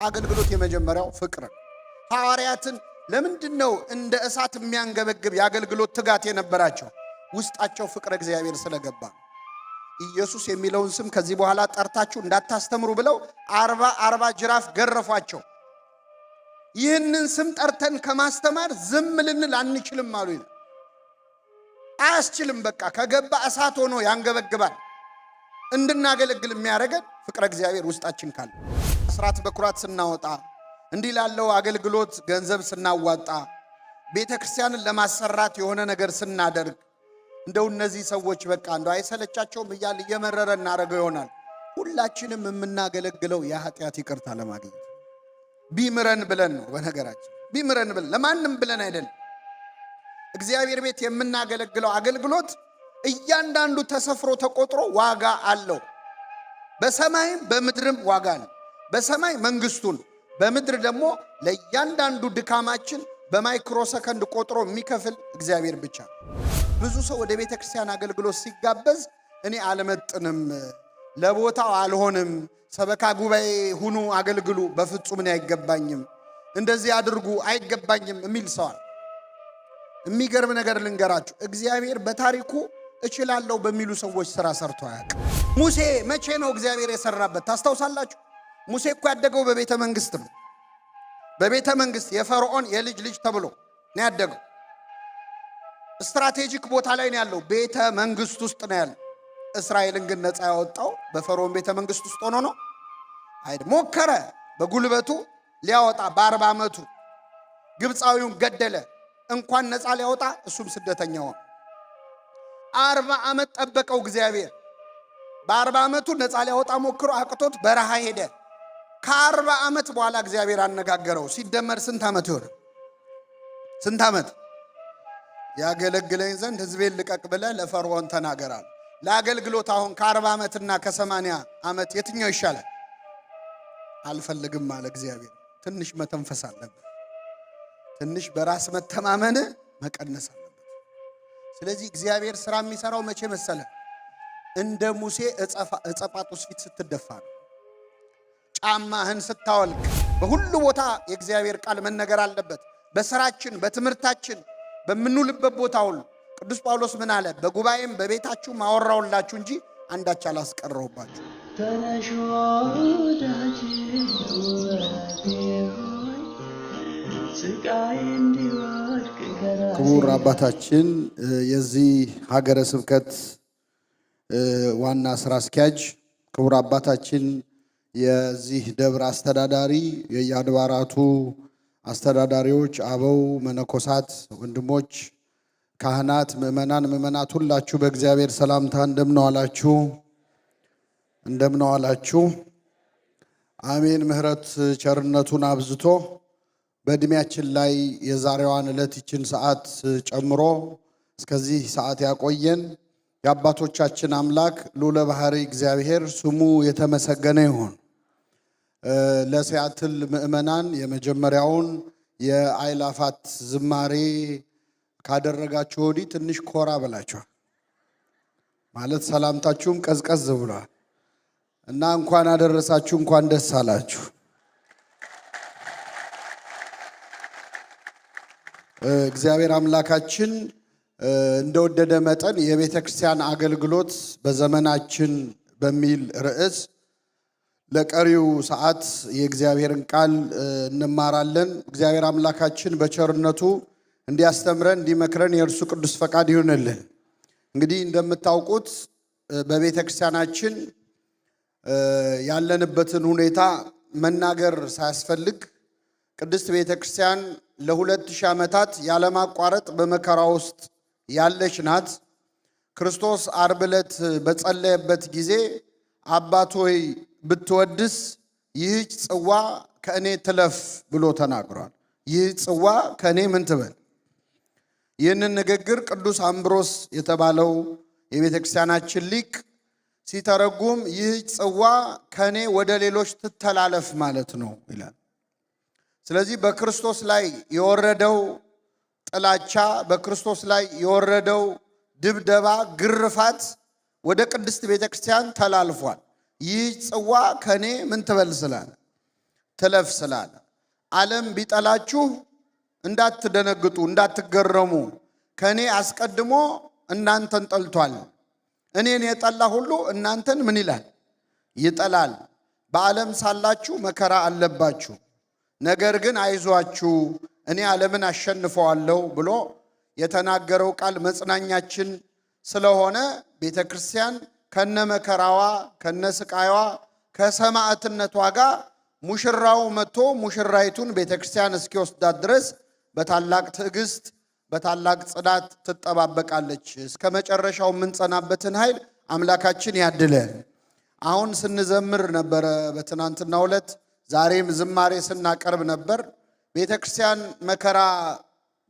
አገልግሎት የመጀመሪያው ፍቅር ሐዋርያትን ለምንድነው እንደ እሳት የሚያንገበግብ የአገልግሎት ትጋት የነበራቸው? ውስጣቸው ፍቅር እግዚአብሔር ስለገባ። ኢየሱስ የሚለውን ስም ከዚህ በኋላ ጠርታችሁ እንዳታስተምሩ ብለው 40 ጅራፍ ገረፏቸው። ይህንን ስም ጠርተን ከማስተማር ዝም ልንል አንችልም አሉ። አያስችልም። በቃ ከገባ እሳት ሆኖ ያንገበግባል። እንድናገለግል የሚያደርገን ፍቅረ እግዚአብሔር ውስጣችን ካለ፣ አስራት በኩራት ስናወጣ፣ እንዲህ ላለው አገልግሎት ገንዘብ ስናዋጣ፣ ቤተክርስቲያንን ለማሰራት የሆነ ነገር ስናደርግ፣ እንደው እነዚህ ሰዎች በቃ እንደው አይሰለቻቸውም እያል እየመረረ እናደርገው ይሆናል። ሁላችንም የምናገለግለው የኃጢአት ይቅርታ ለማግኘት ቢምረን ብለን ነው። በነገራችን ቢምረን ብለን ለማንም ብለን አይደለም። እግዚአብሔር ቤት የምናገለግለው አገልግሎት እያንዳንዱ ተሰፍሮ ተቆጥሮ ዋጋ አለው። በሰማይም በምድርም ዋጋ ነው። በሰማይ መንግስቱን፣ በምድር ደግሞ ለእያንዳንዱ ድካማችን በማይክሮ ሰከንድ ቆጥሮ የሚከፍል እግዚአብሔር ብቻ። ብዙ ሰው ወደ ቤተ ክርስቲያን አገልግሎት ሲጋበዝ እኔ አልመጥንም፣ ለቦታው አልሆንም፣ ሰበካ ጉባኤ ሁኑ አገልግሉ፣ በፍጹም እኔ አይገባኝም፣ እንደዚህ አድርጉ አይገባኝም የሚል ሰዋል። የሚገርም ነገር ልንገራችሁ፣ እግዚአብሔር በታሪኩ እችላለሁ በሚሉ ሰዎች ስራ ሰርቶ አያውቅም። ሙሴ መቼ ነው እግዚአብሔር የሰራበት ታስታውሳላችሁ? ሙሴ እኮ ያደገው በቤተ መንግስት ነው። በቤተ መንግስት የፈርዖን የልጅ ልጅ ተብሎ ነው ያደገው። ስትራቴጂክ ቦታ ላይ ነው ያለው። ቤተ መንግስት ውስጥ ነው ያለው። እስራኤልን ግን ነፃ ያወጣው በፈርዖን ቤተ መንግስት ውስጥ ሆኖ ነው አይደል? ሞከረ በጉልበቱ ሊያወጣ በ40 ዓመቱ ግብፃዊውን ገደለ። እንኳን ነፃ ሊያወጣ እሱም ስደተኛ ሆነ። 40 ዓመት ጠበቀው እግዚአብሔር። በ40 ዓመቱ ነፃ ሊያወጣ ሞክሮ አቅቶት በረሃ ሄደ። ከ40 ዓመት በኋላ እግዚአብሔር አነጋገረው። ሲደመር ስንት ዓመት ይሆነ? ስንት ዓመት? ያገለግለኝ ዘንድ ህዝቤን ልቀቅ ብለህ ለፈርዖን ተናገራል። ለአገልግሎት አሁን ከ40 ዓመትና ከ80 ዓመት የትኛው ይሻላል? አልፈልግም አለ እግዚአብሔር። ትንሽ መተንፈስ አለበት። ትንሽ በራስ መተማመን መቀነስ አለበት። ስለዚህ እግዚአብሔር ስራ የሚሰራው መቼ መሰለ? እንደ ሙሴ እጸጳጦስ ፊት ስትደፋ ነው። ጫማህን ስታወልቅ። በሁሉ ቦታ የእግዚአብሔር ቃል መነገር አለበት። በስራችን፣ በትምህርታችን፣ በምንውልበት ቦታ ሁሉ ቅዱስ ጳውሎስ ምን አለ? በጉባኤም በቤታችሁ ማወራውላችሁ እንጂ አንዳች አላስቀረውባችሁ። ክቡር አባታችን የዚህ ሀገረ ስብከት ዋና ስራ አስኪያጅ፣ ክቡር አባታችን የዚህ ደብር አስተዳዳሪ፣ የየአድባራቱ አስተዳዳሪዎች፣ አበው መነኮሳት፣ ወንድሞች፣ ካህናት፣ ምእመናት ሁላችሁ በእግዚአብሔር ሰላምታ እንደምንዋላችሁ እንደምንዋላችሁ። አሜን። ምሕረት ቸርነቱን አብዝቶ በእድሜያችን ላይ የዛሬዋን ዕለት ይችን ሰዓት ጨምሮ እስከዚህ ሰዓት ያቆየን የአባቶቻችን አምላክ ልዑለ ባሕርይ እግዚአብሔር ስሙ የተመሰገነ ይሁን። ለሲያትል ምእመናን የመጀመሪያውን የአእላፋት ዝማሬ ካደረጋችሁ ወዲህ ትንሽ ኮራ ብላችኋል ማለት ሰላምታችሁም ቀዝቀዝ ብሏል እና እንኳን አደረሳችሁ፣ እንኳን ደስ አላችሁ። እግዚአብሔር አምላካችን እንደወደደ መጠን የቤተ ክርስቲያን አገልግሎት በዘመናችን በሚል ርዕስ ለቀሪው ሰዓት የእግዚአብሔርን ቃል እንማራለን። እግዚአብሔር አምላካችን በቸርነቱ እንዲያስተምረን እንዲመክረን የእርሱ ቅዱስ ፈቃድ ይሁንልን። እንግዲህ እንደምታውቁት በቤተ ክርስቲያናችን ያለንበትን ሁኔታ መናገር ሳያስፈልግ ቅድስት ቤተ ክርስቲያን ለ2000 ዓመታት ያለማቋረጥ በመከራ ውስጥ ያለች ናት። ክርስቶስ ዓርብ ዕለት በጸለየበት ጊዜ አባት ሆይ ብትወድስ ይህች ጽዋ ከእኔ ትለፍ ብሎ ተናግሯል። ይህ ጽዋ ከእኔ ምን ትበል? ይህንን ንግግር ቅዱስ አምብሮስ የተባለው የቤተ ክርስቲያናችን ሊቅ ሲተረጉም ይህች ጽዋ ከእኔ ወደ ሌሎች ትተላለፍ ማለት ነው ይላል። ስለዚህ በክርስቶስ ላይ የወረደው ጥላቻ፣ በክርስቶስ ላይ የወረደው ድብደባ፣ ግርፋት ወደ ቅድስት ቤተ ክርስቲያን ተላልፏል። ይህ ጽዋ ከኔ ምን ትበል ስላለ ትለፍ ስላለ ዓለም ቢጠላችሁ እንዳትደነግጡ እንዳትገረሙ ከኔ አስቀድሞ እናንተን ጠልቷል። እኔን የጠላ ሁሉ እናንተን ምን ይላል? ይጠላል። በዓለም ሳላችሁ መከራ አለባችሁ፣ ነገር ግን አይዟችሁ እኔ ዓለምን አሸንፈዋለሁ ብሎ የተናገረው ቃል መጽናኛችን ስለሆነ ቤተክርስቲያን ከነመከራዋ ከነስቃይዋ ከሰማዕትነቷ ጋር ሙሽራው መጥቶ ሙሽራይቱን ቤተክርስቲያን እስኪወስዳት ድረስ በታላቅ ትዕግስት በታላቅ ጽናት ትጠባበቃለች። እስከ መጨረሻው የምንጸናበትን ኃይል አምላካችን ያድለን። አሁን ስንዘምር ነበረ በትናንትናው ዕለት፣ ዛሬም ዝማሬ ስናቀርብ ነበር። ቤተክርስቲያን መከራ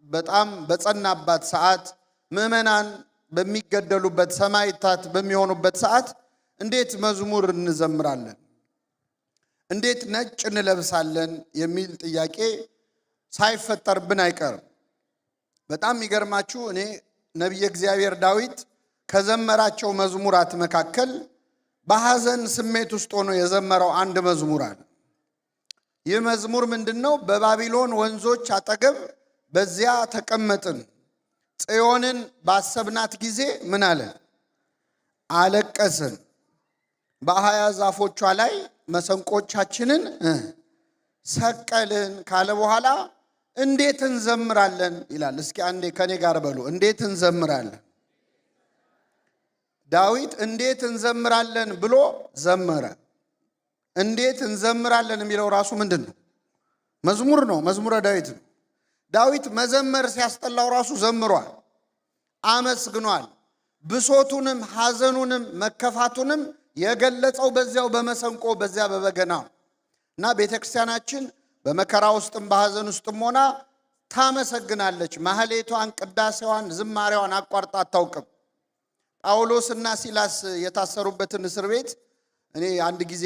በጣም በጸናባት ሰዓት፣ ምዕመናን በሚገደሉበት ሰማዕታት በሚሆኑበት ሰዓት እንዴት መዝሙር እንዘምራለን? እንዴት ነጭ እንለብሳለን? የሚል ጥያቄ ሳይፈጠርብን አይቀርም። በጣም የሚገርማችሁ እኔ ነቢየ እግዚአብሔር ዳዊት ከዘመራቸው መዝሙራት መካከል በሐዘን ስሜት ውስጥ ሆኖ የዘመረው አንድ መዝሙር አለ። ይህ መዝሙር ምንድነው? በባቢሎን ወንዞች አጠገብ በዚያ ተቀመጥን፣ ጽዮንን ባሰብናት ጊዜ ምን አለ? አለቀስን። በአህያ ዛፎቿ ላይ መሰንቆቻችንን ሰቀልን ካለ በኋላ እንዴት እንዘምራለን ይላል። እስኪ አንዴ ከኔ ጋር በሉ፣ እንዴት እንዘምራለን? ዳዊት እንዴት እንዘምራለን ብሎ ዘመረ። እንዴት እንዘምራለን የሚለው ራሱ ምንድን ነው? መዝሙር ነው። መዝሙረ ዳዊት ነው። ዳዊት መዘመር ሲያስጠላው ራሱ ዘምሯል፣ አመስግኗል። ብሶቱንም ሐዘኑንም መከፋቱንም የገለጸው በዚያው በመሰንቆ በዚያ በበገና እና ቤተክርስቲያናችን በመከራ ውስጥም በሐዘን ውስጥም ሆና ታመሰግናለች። ማህሌቷን፣ ቅዳሴዋን፣ ዝማሬዋን አቋርጣ አታውቅም። ጳውሎስና ሲላስ የታሰሩበትን እስር ቤት እኔ አንድ ጊዜ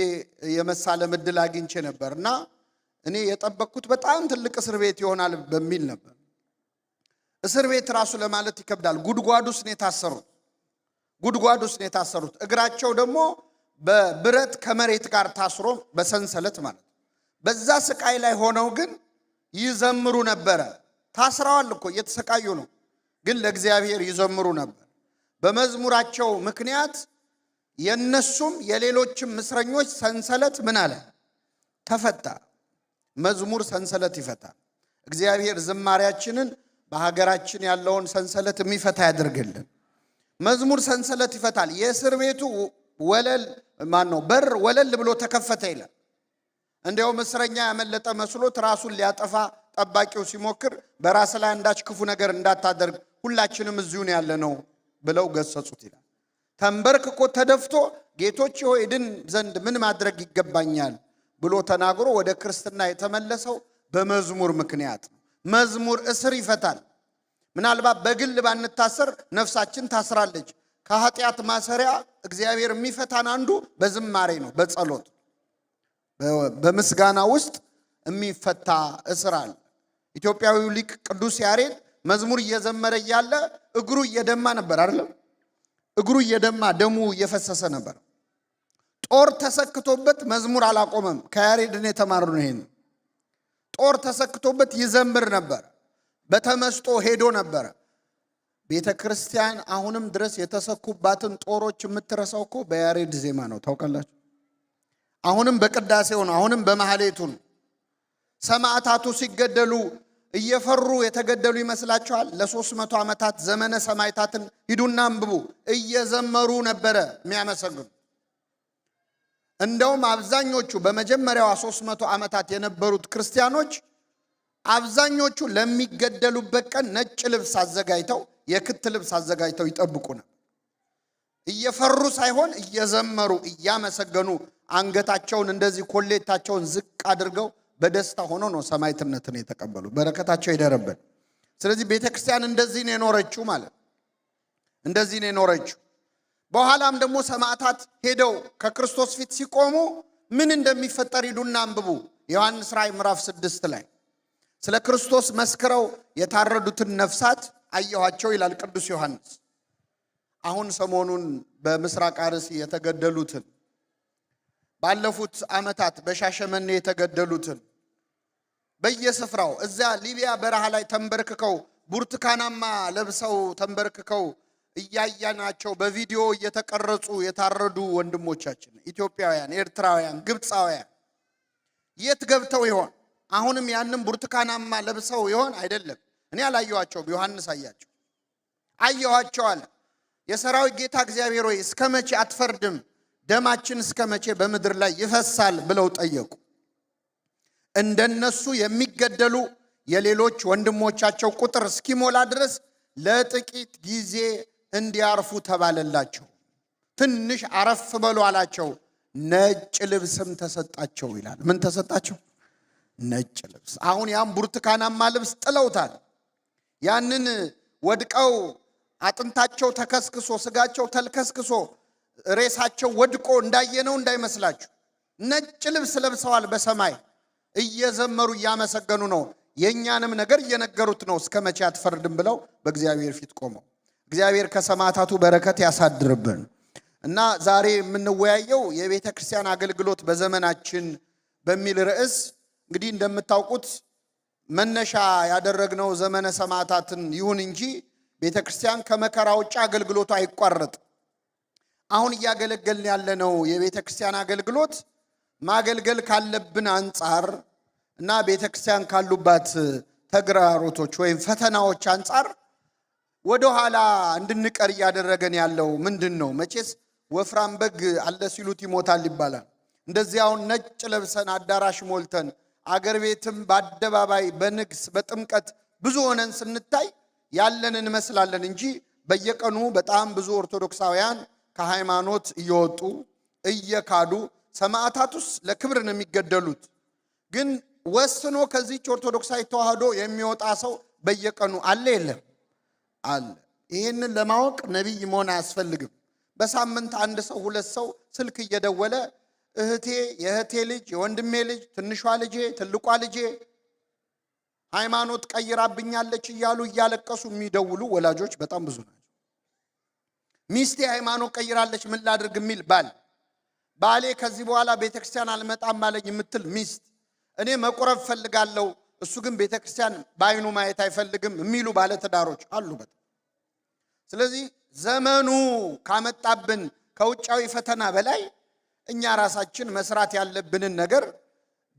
የመሳለም ዕድል አግኝቼ ነበርና እኔ የጠበቅኩት በጣም ትልቅ እስር ቤት ይሆናል በሚል ነበር። እስር ቤት ራሱ ለማለት ይከብዳል። ጉድጓድ ውስጥ ነው የታሰሩት። ጉድጓድ ውስጥ ነው የታሰሩት። እግራቸው ደግሞ በብረት ከመሬት ጋር ታስሮ በሰንሰለት ማለት። በዛ ስቃይ ላይ ሆነው ግን ይዘምሩ ነበረ። ታስረዋል እኮ እየተሰቃዩ ነው፣ ግን ለእግዚአብሔር ይዘምሩ ነበር። በመዝሙራቸው ምክንያት የነሱም የሌሎችም እስረኞች ሰንሰለት ምን አለ? ተፈታ። መዝሙር ሰንሰለት ይፈታል። እግዚአብሔር ዝማሬያችንን በሀገራችን ያለውን ሰንሰለት የሚፈታ ያድርግልን። መዝሙር ሰንሰለት ይፈታል። የእስር ቤቱ ወለል በር ወለል ብሎ ተከፈተ ይላል። እንዲያውም እስረኛ ያመለጠ መስሎት ራሱን ሊያጠፋ ጠባቂው ሲሞክር በራስ ላይ አንዳች ክፉ ነገር እንዳታደርግ ሁላችንም እዚሁን ያለ ነው ብለው ገሰጹት ይላል። ተንበርክኮ ተደፍቶ ጌቶች ሆይ እድን ዘንድ ምን ማድረግ ይገባኛል ብሎ ተናግሮ ወደ ክርስትና የተመለሰው በመዝሙር ምክንያት ነው። መዝሙር እስር ይፈታል። ምናልባት በግል ባንታሰር ነፍሳችን ታስራለች። ከኃጢአት ማሰሪያ እግዚአብሔር የሚፈታን አንዱ በዝማሬ ነው፣ በጸሎት በምስጋና ውስጥ የሚፈታ እስር አለ። ኢትዮጵያዊው ሊቅ ቅዱስ ያሬድ መዝሙር እየዘመረ እያለ እግሩ እየደማ ነበር አይደለም? እግሩ እየደማ ደሙ እየፈሰሰ ነበር። ጦር ተሰክቶበት መዝሙር አላቆመም። ከያሬድን የተማርነው ይሄን። ጦር ተሰክቶበት ይዘምር ነበር። በተመስጦ ሄዶ ነበር። ቤተ ክርስቲያን አሁንም ድረስ የተሰኩባትን ጦሮች የምትረሳው እኮ በያሬድ ዜማ ነው። ታውቃላችሁ? አሁንም በቅዳሴው ነው። አሁንም በማህሌቱ ነው። ሰማዕታቱ ሲገደሉ እየፈሩ የተገደሉ ይመስላችኋል? ለ300 ዓመታት ዘመነ ሰማዕታትን ሂዱና አንብቡ። እየዘመሩ ነበረ የሚያመሰግኑ። እንደውም አብዛኞቹ በመጀመሪያዋ 300 ዓመታት የነበሩት ክርስቲያኖች አብዛኞቹ ለሚገደሉበት ቀን ነጭ ልብስ አዘጋጅተው የክት ልብስ አዘጋጅተው ይጠብቁ ነበር። እየፈሩ ሳይሆን እየዘመሩ እያመሰገኑ አንገታቸውን እንደዚህ ኮሌታቸውን ዝቅ አድርገው በደስታ ሆኖ ነው ሰማዕትነትን የተቀበሉ። በረከታቸው ይደረብን። ስለዚህ ቤተክርስቲያን እንደዚህ ነው የኖረችው ማለት እንደዚህ ነው የኖረችው። በኋላም ደግሞ ሰማዕታት ሄደው ከክርስቶስ ፊት ሲቆሙ ምን እንደሚፈጠር ሂዱና አንብቡ። ዮሐንስ ራእይ ምዕራፍ 6 ላይ ስለ ክርስቶስ መስክረው የታረዱትን ነፍሳት አየኋቸው ይላል ቅዱስ ዮሐንስ። አሁን ሰሞኑን በምስራቅ አርሲ የተገደሉትን ባለፉት ዓመታት በሻሸመኔ የተገደሉትን በየስፍራው እዛ ሊቢያ በረሃ ላይ ተንበርክከው ብርቱካናማ ለብሰው ተንበርክከው እያያናቸው በቪዲዮ እየተቀረጹ የታረዱ ወንድሞቻችን ኢትዮጵያውያን፣ ኤርትራውያን፣ ግብፃውያን የት ገብተው ይሆን? አሁንም ያንን ብርቱካናማ ለብሰው ይሆን? አይደለም። እኔ አላየኋቸውም። ዮሐንስ አያቸው። አየኋቸው አለ። የሰራዊት ጌታ እግዚአብሔር ሆይ እስከ መቼ አትፈርድም? ደማችን እስከ መቼ በምድር ላይ ይፈሳል ብለው ጠየቁ። እንደነሱ የሚገደሉ የሌሎች ወንድሞቻቸው ቁጥር እስኪሞላ ድረስ ለጥቂት ጊዜ እንዲያርፉ ተባለላቸው። ትንሽ አረፍ በሉ አላቸው። ነጭ ልብስም ተሰጣቸው ይላል። ምን ተሰጣቸው? ነጭ ልብስ። አሁን ያም ብርቱካናማ ልብስ ጥለውታል። ያንን ወድቀው አጥንታቸው ተከስክሶ ስጋቸው ተልከስክሶ ሬሳቸው ወድቆ እንዳየነው እንዳይመስላችሁ ነጭ ልብስ ለብሰዋል። በሰማይ እየዘመሩ እያመሰገኑ ነው። የኛንም ነገር እየነገሩት ነው። እስከ መቼ አትፈርድም ብለው በእግዚአብሔር ፊት ቆመው። እግዚአብሔር ከሰማዕታቱ በረከት ያሳድርብን። እና ዛሬ የምንወያየው የቤተ ክርስቲያን አገልግሎት በዘመናችን በሚል ርዕስ እንግዲህ እንደምታውቁት መነሻ ያደረግነው ዘመነ ሰማዕታትን ይሁን እንጂ ቤተ ክርስቲያን ከመከራ ውጭ አገልግሎቱ አይቋረጥ። አሁን እያገለገልን ያለነው የቤተ ክርስቲያን አገልግሎት ማገልገል ካለብን አንጻር እና ቤተ ክርስቲያን ካሉባት ተግዳሮቶች ወይም ፈተናዎች አንጻር ወደ ኋላ እንድንቀር እያደረገን ያለው ምንድነው? መቼስ ወፍራም በግ አለ ሲሉት ይሞታል ይባላል። እንደዚያው ነጭ ለብሰን አዳራሽ ሞልተን አገር ቤትም በአደባባይ በንግስ በጥምቀት ብዙ ሆነን ስንታይ ያለን እንመስላለን እንጂ በየቀኑ በጣም ብዙ ኦርቶዶክሳውያን ከሃይማኖት እየወጡ እየካዱ ሰማዕታቱስ ለክብር ነው የሚገደሉት። ግን ወስኖ ከዚህች ኦርቶዶክሳዊ ተዋህዶ የሚወጣ ሰው በየቀኑ አለ የለም? አለ። ይህንን ለማወቅ ነቢይ መሆን አያስፈልግም። በሳምንት አንድ ሰው ሁለት ሰው ስልክ እየደወለ እህቴ፣ የእህቴ ልጅ፣ የወንድሜ ልጅ፣ ትንሿ ልጄ፣ ትልቋ ልጄ ሃይማኖት ቀይራብኛለች እያሉ እያለቀሱ የሚደውሉ ወላጆች በጣም ብዙ ናቸው። ሚስቴ ሃይማኖት ቀይራለች ምን ላድርግ የሚል ባል፣ ባሌ ከዚህ በኋላ ቤተክርስቲያን አልመጣም ማለኝ የምትል ሚስት፣ እኔ መቁረብ ፈልጋለሁ እሱ ግን ቤተክርስቲያን በአይኑ ማየት አይፈልግም የሚሉ ባለ ትዳሮች አሉበት። ስለዚህ ዘመኑ ካመጣብን ከውጫዊ ፈተና በላይ እኛ ራሳችን መስራት ያለብንን ነገር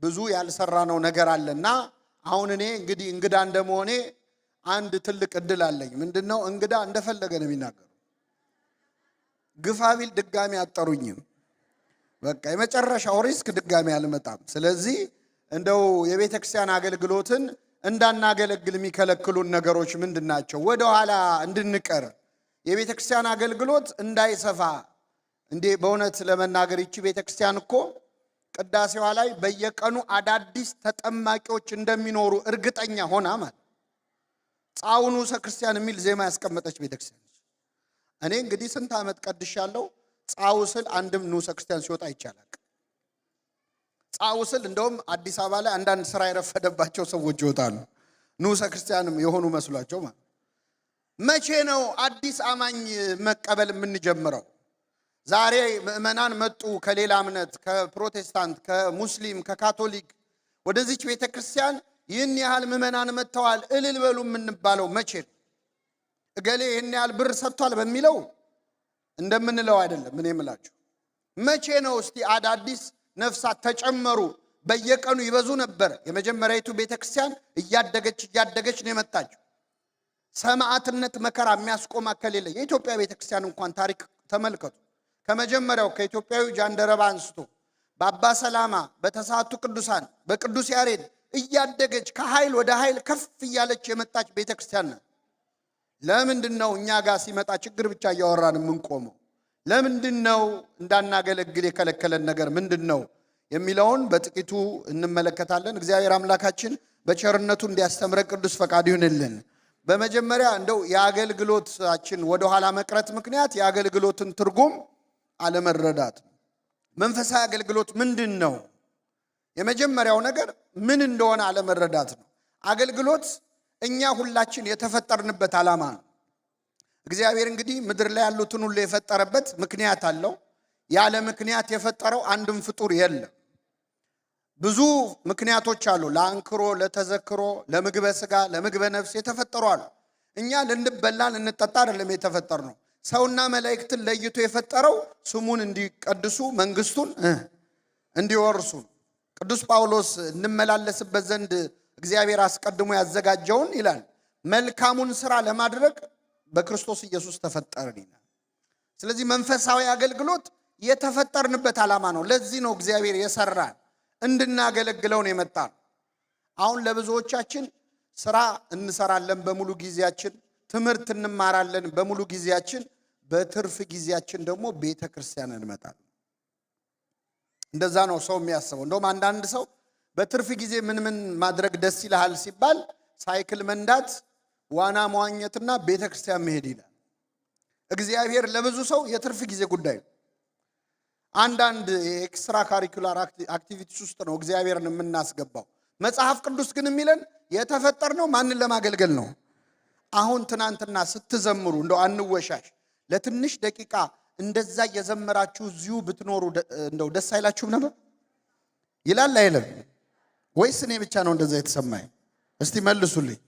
ብዙ ያልሰራነው ነገር አለና አሁን እኔ እንግዲህ እንግዳ እንደመሆኔ አንድ ትልቅ እድል አለኝ። ምንድነው? እንግዳ እንደፈለገ ነው የሚናገረው። ግፋቢል ድጋሚ አጠሩኝም። በቃ የመጨረሻው ሪስክ ድጋሚ አልመጣም። ስለዚህ እንደው የቤተ ክርስቲያን አገልግሎትን እንዳናገለግል የሚከለክሉን ነገሮች ምንድናቸው? ወደ ኋላ እንድንቀር የቤተ ክርስቲያን አገልግሎት እንዳይሰፋ እንዴ በእውነት ለመናገር ይቺ ቤተ ክርስቲያን እኮ ቅዳሴዋ ላይ በየቀኑ አዳዲስ ተጠማቂዎች እንደሚኖሩ እርግጠኛ ሆና ማለት ጻውኑ ክርስቲያን የሚል ዜማ ያስቀመጠች ቤተ ክርስቲያን። እኔ እንግዲህ ስንት ዓመት ቀድሻለሁ። ጻው ስል አንድም ንዑሰ ክርስቲያን ሲወጣ ይቻላል። ጻው ስል እንደውም አዲስ አበባ ላይ አንዳንድ ስራ የረፈደባቸው ሰዎች ይወጣሉ ንዑሰ ክርስቲያንም የሆኑ መስሏቸው ማለት። መቼ ነው አዲስ አማኝ መቀበል የምንጀምረው? ዛሬ ምእመናን መጡ ከሌላ እምነት ከፕሮቴስታንት ከሙስሊም ከካቶሊክ ወደዚች ቤተ ክርስቲያን ይህን ያህል ምእመናን መጥተዋል እልል በሉ የምንባለው መቼ ነው? እገሌ ይህን ያህል ብር ሰጥቷል በሚለው እንደምንለው አይደለም። እኔ የምላችሁ መቼ ነው እስቲ አዳዲስ ነፍሳት ተጨመሩ። በየቀኑ ይበዙ ነበር። የመጀመሪያዊቱ ቤተ ክርስቲያን እያደገች ነው የመጣችው። ሰማዕትነት መከራ የሚያስቆም አካል የለ። የኢትዮጵያ ቤተ ክርስቲያን እንኳን ታሪክ ተመልከቱ። ከመጀመሪያው ከኢትዮጵያዊ ጃንደረባ አንስቶ በአባ ሰላማ በተስዓቱ ቅዱሳን በቅዱስ ያሬድ እያደገች ከኃይል ወደ ኃይል ከፍ እያለች የመጣች ቤተ ክርስቲያን ናት። ለምንድን ነው እኛ ጋር ሲመጣ ችግር ብቻ እያወራን የምንቆመው? ለምንድን ነው እንዳናገለግል የከለከለን ነገር ምንድን ነው የሚለውን በጥቂቱ እንመለከታለን። እግዚአብሔር አምላካችን በቸርነቱ እንዲያስተምረን ቅዱስ ፈቃድ ይሁንልን። በመጀመሪያ እንደው የአገልግሎታችን ወደ ኋላ መቅረት ምክንያት የአገልግሎትን ትርጉም አለመረዳት ነው። መንፈሳዊ አገልግሎት ምንድን ነው? የመጀመሪያው ነገር ምን እንደሆነ አለመረዳት ነው። አገልግሎት እኛ ሁላችን የተፈጠርንበት ዓላማ ነው። እግዚአብሔር እንግዲህ ምድር ላይ ያሉትን ሁሉ የፈጠረበት ምክንያት አለው። ያለ ምክንያት የፈጠረው አንድም ፍጡር የለም። ብዙ ምክንያቶች አሉ። ለአንክሮ፣ ለተዘክሮ፣ ለምግበ ስጋ፣ ለምግበ ነፍስ የተፈጠሩ አሉ። እኛ ልንበላ ልንጠጣ አይደለም የተፈጠርነው። ሰውና መላእክትን ለይቶ የፈጠረው ስሙን እንዲቀድሱ መንግስቱን እንዲወርሱ። ቅዱስ ጳውሎስ እንመላለስበት ዘንድ እግዚአብሔር አስቀድሞ ያዘጋጀውን ይላል መልካሙን ስራ ለማድረግ በክርስቶስ ኢየሱስ ተፈጠርን ይላል። ስለዚህ መንፈሳዊ አገልግሎት የተፈጠርንበት ዓላማ ነው። ለዚህ ነው እግዚአብሔር የሰራን እንድናገለግለው ነው የመጣን። አሁን ለብዙዎቻችን ስራ እንሰራለን በሙሉ ጊዜያችን፣ ትምህርት እንማራለን በሙሉ ጊዜያችን፣ በትርፍ ጊዜያችን ደግሞ ቤተ ክርስቲያን እንመጣለን። እንደዛ ነው ሰው የሚያስበው። እንደውም አንዳንድ ሰው በትርፍ ጊዜ ምን ማድረግ ደስ ይልሃል ሲባል ሳይክል መንዳት፣ ዋና መዋኘትና ቤተ ክርስቲያን መሄድ ይላል። እግዚአብሔር ለብዙ ሰው የትርፍ ጊዜ ጉዳይ ነው። አንዳንድ ኤክስትራ ካሪኩላር አክቲቪቲስ ውስጥ ነው እግዚአብሔርን የምናስገባው። መጽሐፍ ቅዱስ ግን የሚለን የተፈጠርነው ማንን ለማገልገል ነው? አሁን ትናንትና ስትዘምሩ እንደው አንወሻሽ፣ ለትንሽ ደቂቃ እንደዛ እየዘመራችሁ እዚሁ ብትኖሩ እንደው ደስ አይላችሁም ነበር? ይላል አይልም? ወይስ እኔ ብቻ ነው እንደዛ የተሰማኝ? እስቲ መልሱልኝ።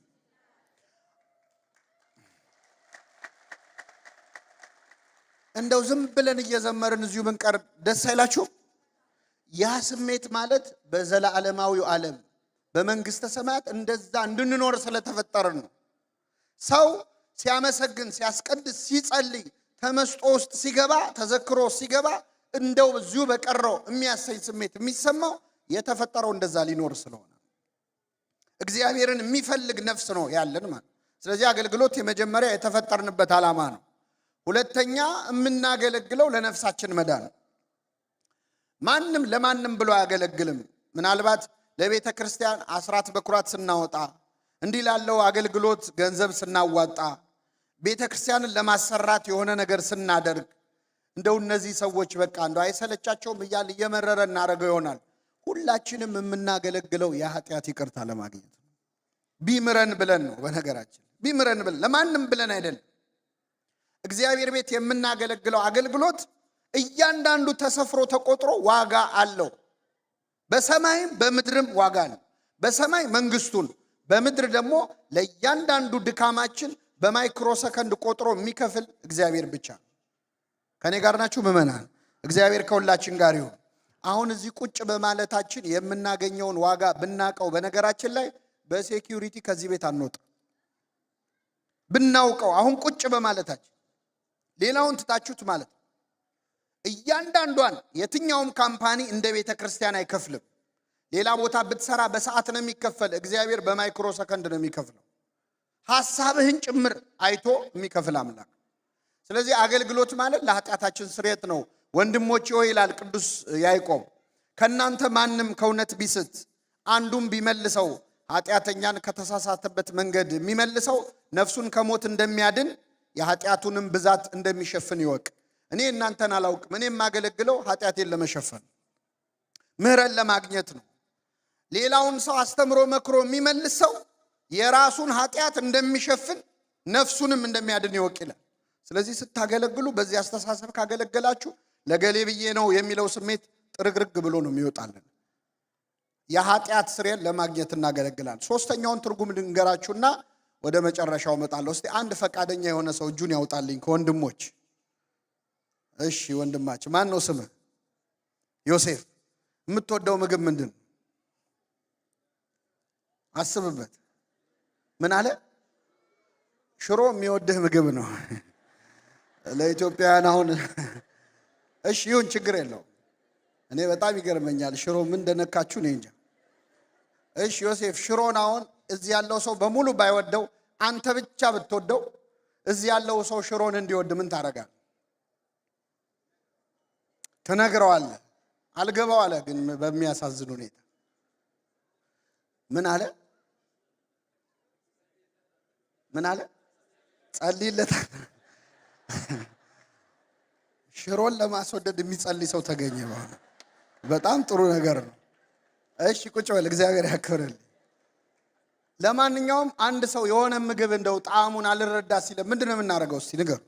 እንደው ዝም ብለን እየዘመርን እዚሁ ብንቀር ደስ አይላችሁም? ያ ስሜት ማለት በዘላለማዊው ዓለም በመንግስተ ሰማያት እንደዛ እንድንኖር ስለተፈጠርን ነው። ሰው ሲያመሰግን፣ ሲያስቀድስ፣ ሲጸልይ፣ ተመስጦ ውስጥ ሲገባ፣ ተዘክሮ ሲገባ እንደው እዚሁ በቀረው የሚያሰኝ ስሜት የሚሰማው የተፈጠረው እንደዛ ሊኖር ስለሆነ እግዚአብሔርን የሚፈልግ ነፍስ ነው ያለን ማለት። ስለዚህ አገልግሎት የመጀመሪያ የተፈጠርንበት ዓላማ ነው። ሁለተኛ የምናገለግለው ለነፍሳችን መዳን። ማንም ለማንም ብሎ አያገለግልም። ምናልባት ለቤተ ክርስቲያን አስራት በኩራት ስናወጣ፣ እንዲህ ላለው አገልግሎት ገንዘብ ስናዋጣ፣ ቤተ ክርስቲያንን ለማሰራት የሆነ ነገር ስናደርግ እንደው እነዚህ ሰዎች በቃ እንደው አይሰለቻቸውም እያል እየመረረ እናደርገው ይሆናል። ሁላችንም የምናገለግለው የኃጢአት ይቅርታ ለማግኘት ነው። ቢምረን ብለን ነው። በነገራችን ቢምረን ብለን ለማንም ብለን አይደለም። እግዚአብሔር ቤት የምናገለግለው አገልግሎት እያንዳንዱ ተሰፍሮ ተቆጥሮ ዋጋ አለው። በሰማይም በምድርም ዋጋ አለው። በሰማይ መንግስቱን፣ በምድር ደግሞ ለእያንዳንዱ ድካማችን በማይክሮ ሰከንድ ቆጥሮ የሚከፍል እግዚአብሔር ብቻ ነው። ከኔ ጋር ናችሁ ምዕመናን? እግዚአብሔር ከሁላችን ጋር ይሁን። አሁን እዚህ ቁጭ በማለታችን የምናገኘውን ዋጋ ብናቀው፣ በነገራችን ላይ በሴኪዩሪቲ ከዚህ ቤት አንወጣ ብናውቀው፣ አሁን ቁጭ በማለታችን ሌላውን ትታችሁት ማለት እያንዳንዷን የትኛውም ካምፓኒ እንደ ቤተ ክርስቲያን አይከፍልም። ሌላ ቦታ ብትሰራ በሰዓት ነው የሚከፈል። እግዚአብሔር በማይክሮ ሰከንድ ነው የሚከፍለው። ሐሳብህን ጭምር አይቶ የሚከፍል አምላክ። ስለዚህ አገልግሎት ማለት ለኃጢአታችን ስርየት ነው። ወንድሞቼ ሆይ ይላል ቅዱስ ያዕቆብ፣ ከናንተ ማንም ከእውነት ቢስት አንዱም ቢመልሰው፣ ኃጢአተኛን ከተሳሳተበት መንገድ የሚመልሰው ነፍሱን ከሞት እንደሚያድን የኃጢአቱንም ብዛት እንደሚሸፍን ይወቅ። እኔ እናንተን አላውቅም። እኔ የማገለግለው ኃጢአቴን ለመሸፈን ምህረት ለማግኘት ነው። ሌላውን ሰው አስተምሮ መክሮ የሚመልስ ሰው የራሱን ኃጢአት እንደሚሸፍን ነፍሱንም እንደሚያድን ይወቅ ይላል። ስለዚህ ስታገለግሉ በዚህ አስተሳሰብ ካገለገላችሁ ለገሌ ብዬ ነው የሚለው ስሜት ጥርግርግ ብሎ ነው የሚወጣልን። የኃጢአት ስርየት ለማግኘት እናገለግላለን። ሶስተኛውን ትርጉም ልንገራችሁና ወደ መጨረሻው እመጣለሁ። እስቲ አንድ ፈቃደኛ የሆነ ሰው እጁን ያውጣልኝ ከወንድሞች። እሺ ወንድማችን ማን ነው ስምህ? ዮሴፍ። የምትወደው ምግብ ምንድን ነው? አስብበት። ምን አለ? ሽሮ የሚወድህ ምግብ ነው። ለኢትዮጵያውያን አሁን እሺ ይሁን ችግር የለው። እኔ በጣም ይገርመኛል ሽሮ ምን እንደነካችሁ ነው እንጂ። እሺ ዮሴፍ፣ ሽሮን አሁን እዚህ ያለው ሰው በሙሉ ባይወደው አንተ ብቻ ብትወደው እዚህ ያለው ሰው ሽሮን እንዲወድ ምን ታደርጋለህ? ትነግረዋለህ። አልገባው አለ። ግን በሚያሳዝን ሁኔታ ምን አለ? ምን አለ? ጸልይለታል። ሽሮን ለማስወደድ የሚጸልይ ሰው ተገኘ። በጣም ጥሩ ነገር ነው። እሺ ቁጭ በል፣ እግዚአብሔር ያክብርልህ። ለማንኛውም አንድ ሰው የሆነ ምግብ እንደው ጣዕሙን አልረዳ ሲለ ምንድነው የምናደርገው? እስቲ ንገሩ።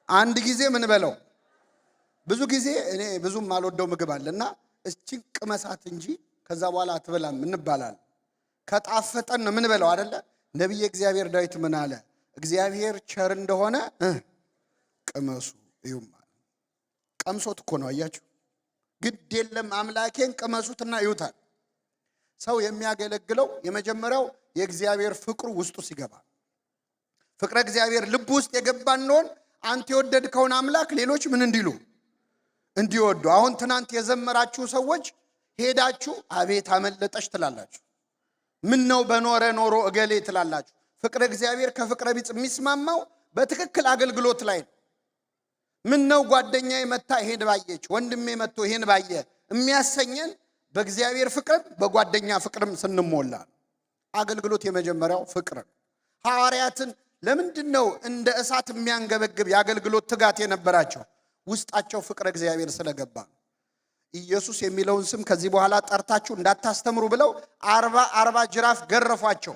አንድ ጊዜ ምን በለው? ብዙ ጊዜ እኔ ብዙም አልወደው ምግብ አለና እቺን ቅመሳት እንጂ ከዛ በኋላ አትበላም እንባላለን። ከጣፈጠን ነው ምን በለው አይደለ? ነብይ እግዚአብሔር ዳዊት ምን አለ? እግዚአብሔር ቸር እንደሆነ ቅመሱ እዩም አለ። ቀምሶት እኮ ነው አያችሁ። ግድ የለም አምላኬን ቅመሱትና እዩታል። ሰው የሚያገለግለው የመጀመሪያው የእግዚአብሔር ፍቅሩ ውስጡ ሲገባ፣ ፍቅረ እግዚአብሔር ልብ ውስጥ የገባን ነው። አንተ የወደድከውን አምላክ ሌሎች ምን እንዲሉ እንዲወዱ። አሁን ትናንት የዘመራችሁ ሰዎች ሄዳችሁ አቤት አመለጠሽ ትላላችሁ። ምን ነው በኖረ ኖሮ እገሌ ትላላችሁ። ፍቅረ እግዚአብሔር ከፍቅረ ቢጽ የሚስማማው በትክክል አገልግሎት ላይ ነው። ምን ነው ጓደኛዬ መታ ይሄን ባየች፣ ወንድሜ መጥቶ ይሄን ባየ የሚያሰኘን በእግዚአብሔር ፍቅር በጓደኛ ፍቅርም ስንሞላ። አገልግሎት የመጀመሪያው ፍቅር። ሐዋርያትን ለምንድነው እንደ እሳት የሚያንገበግብ የአገልግሎት ትጋት የነበራቸው? ውስጣቸው ፍቅረ እግዚአብሔር ስለገባ። ኢየሱስ የሚለውን ስም ከዚህ በኋላ ጠርታችሁ እንዳታስተምሩ ብለው 40 ጅራፍ ገረፏቸው።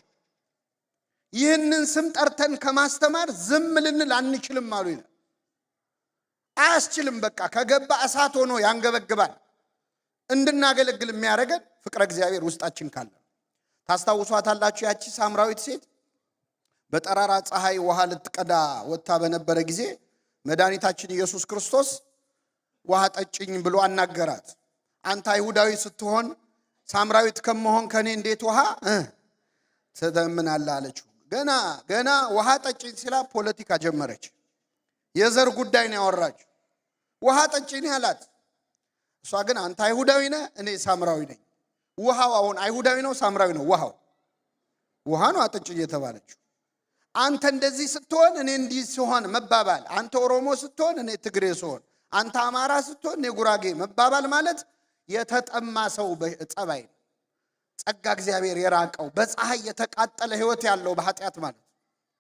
ይህንን ስም ጠርተን ከማስተማር ዝም ልንል አንችልም አሉ። አያስችልም። በቃ ከገባ እሳት ሆኖ ያንገበግባል። እንድናገለግል የሚያደርገን ፍቅረ እግዚአብሔር ውስጣችን ካለ። ታስታውሷታላችሁ ያቺ ሳምራዊት ሴት በጠራራ ፀሐይ ውሃ ልትቀዳ ወጣ በነበረ ጊዜ መድኃኒታችን ኢየሱስ ክርስቶስ ውሃ ጠጭኝ ብሎ አናገራት። አንተ አይሁዳዊ ስትሆን ሳምራዊት ከመሆን ከኔ እንዴት ውሃ ትለምናለህ አለችው። ገና ውሃ ጠጭኝ ሲላ ፖለቲካ ጀመረች። የዘር ጉዳይ ነው ያወራችው። ውሃ ጠጭኝ አላት። እሷ ግን አንተ አይሁዳዊ ነህ እኔ ሳምራዊ ነኝ። ውሃው አሁን አይሁዳዊ ነው ሳምራዊ ነው? ውሃ ነው አጠጭኝ የተባለችው። አንተ እንደዚህ ስትሆን እኔ እንዲህ ሲሆን መባባል፣ አንተ ኦሮሞ ስትሆን እኔ ትግሬ ሲሆን፣ አንተ አማራ ስትሆን እኔ ጉራጌ መባባል ማለት የተጠማ ሰው ጸባይ ነው። ጸጋ እግዚአብሔር የራቀው በፀሐይ የተቃጠለ ህይወት ያለው በኃጢአት ማለት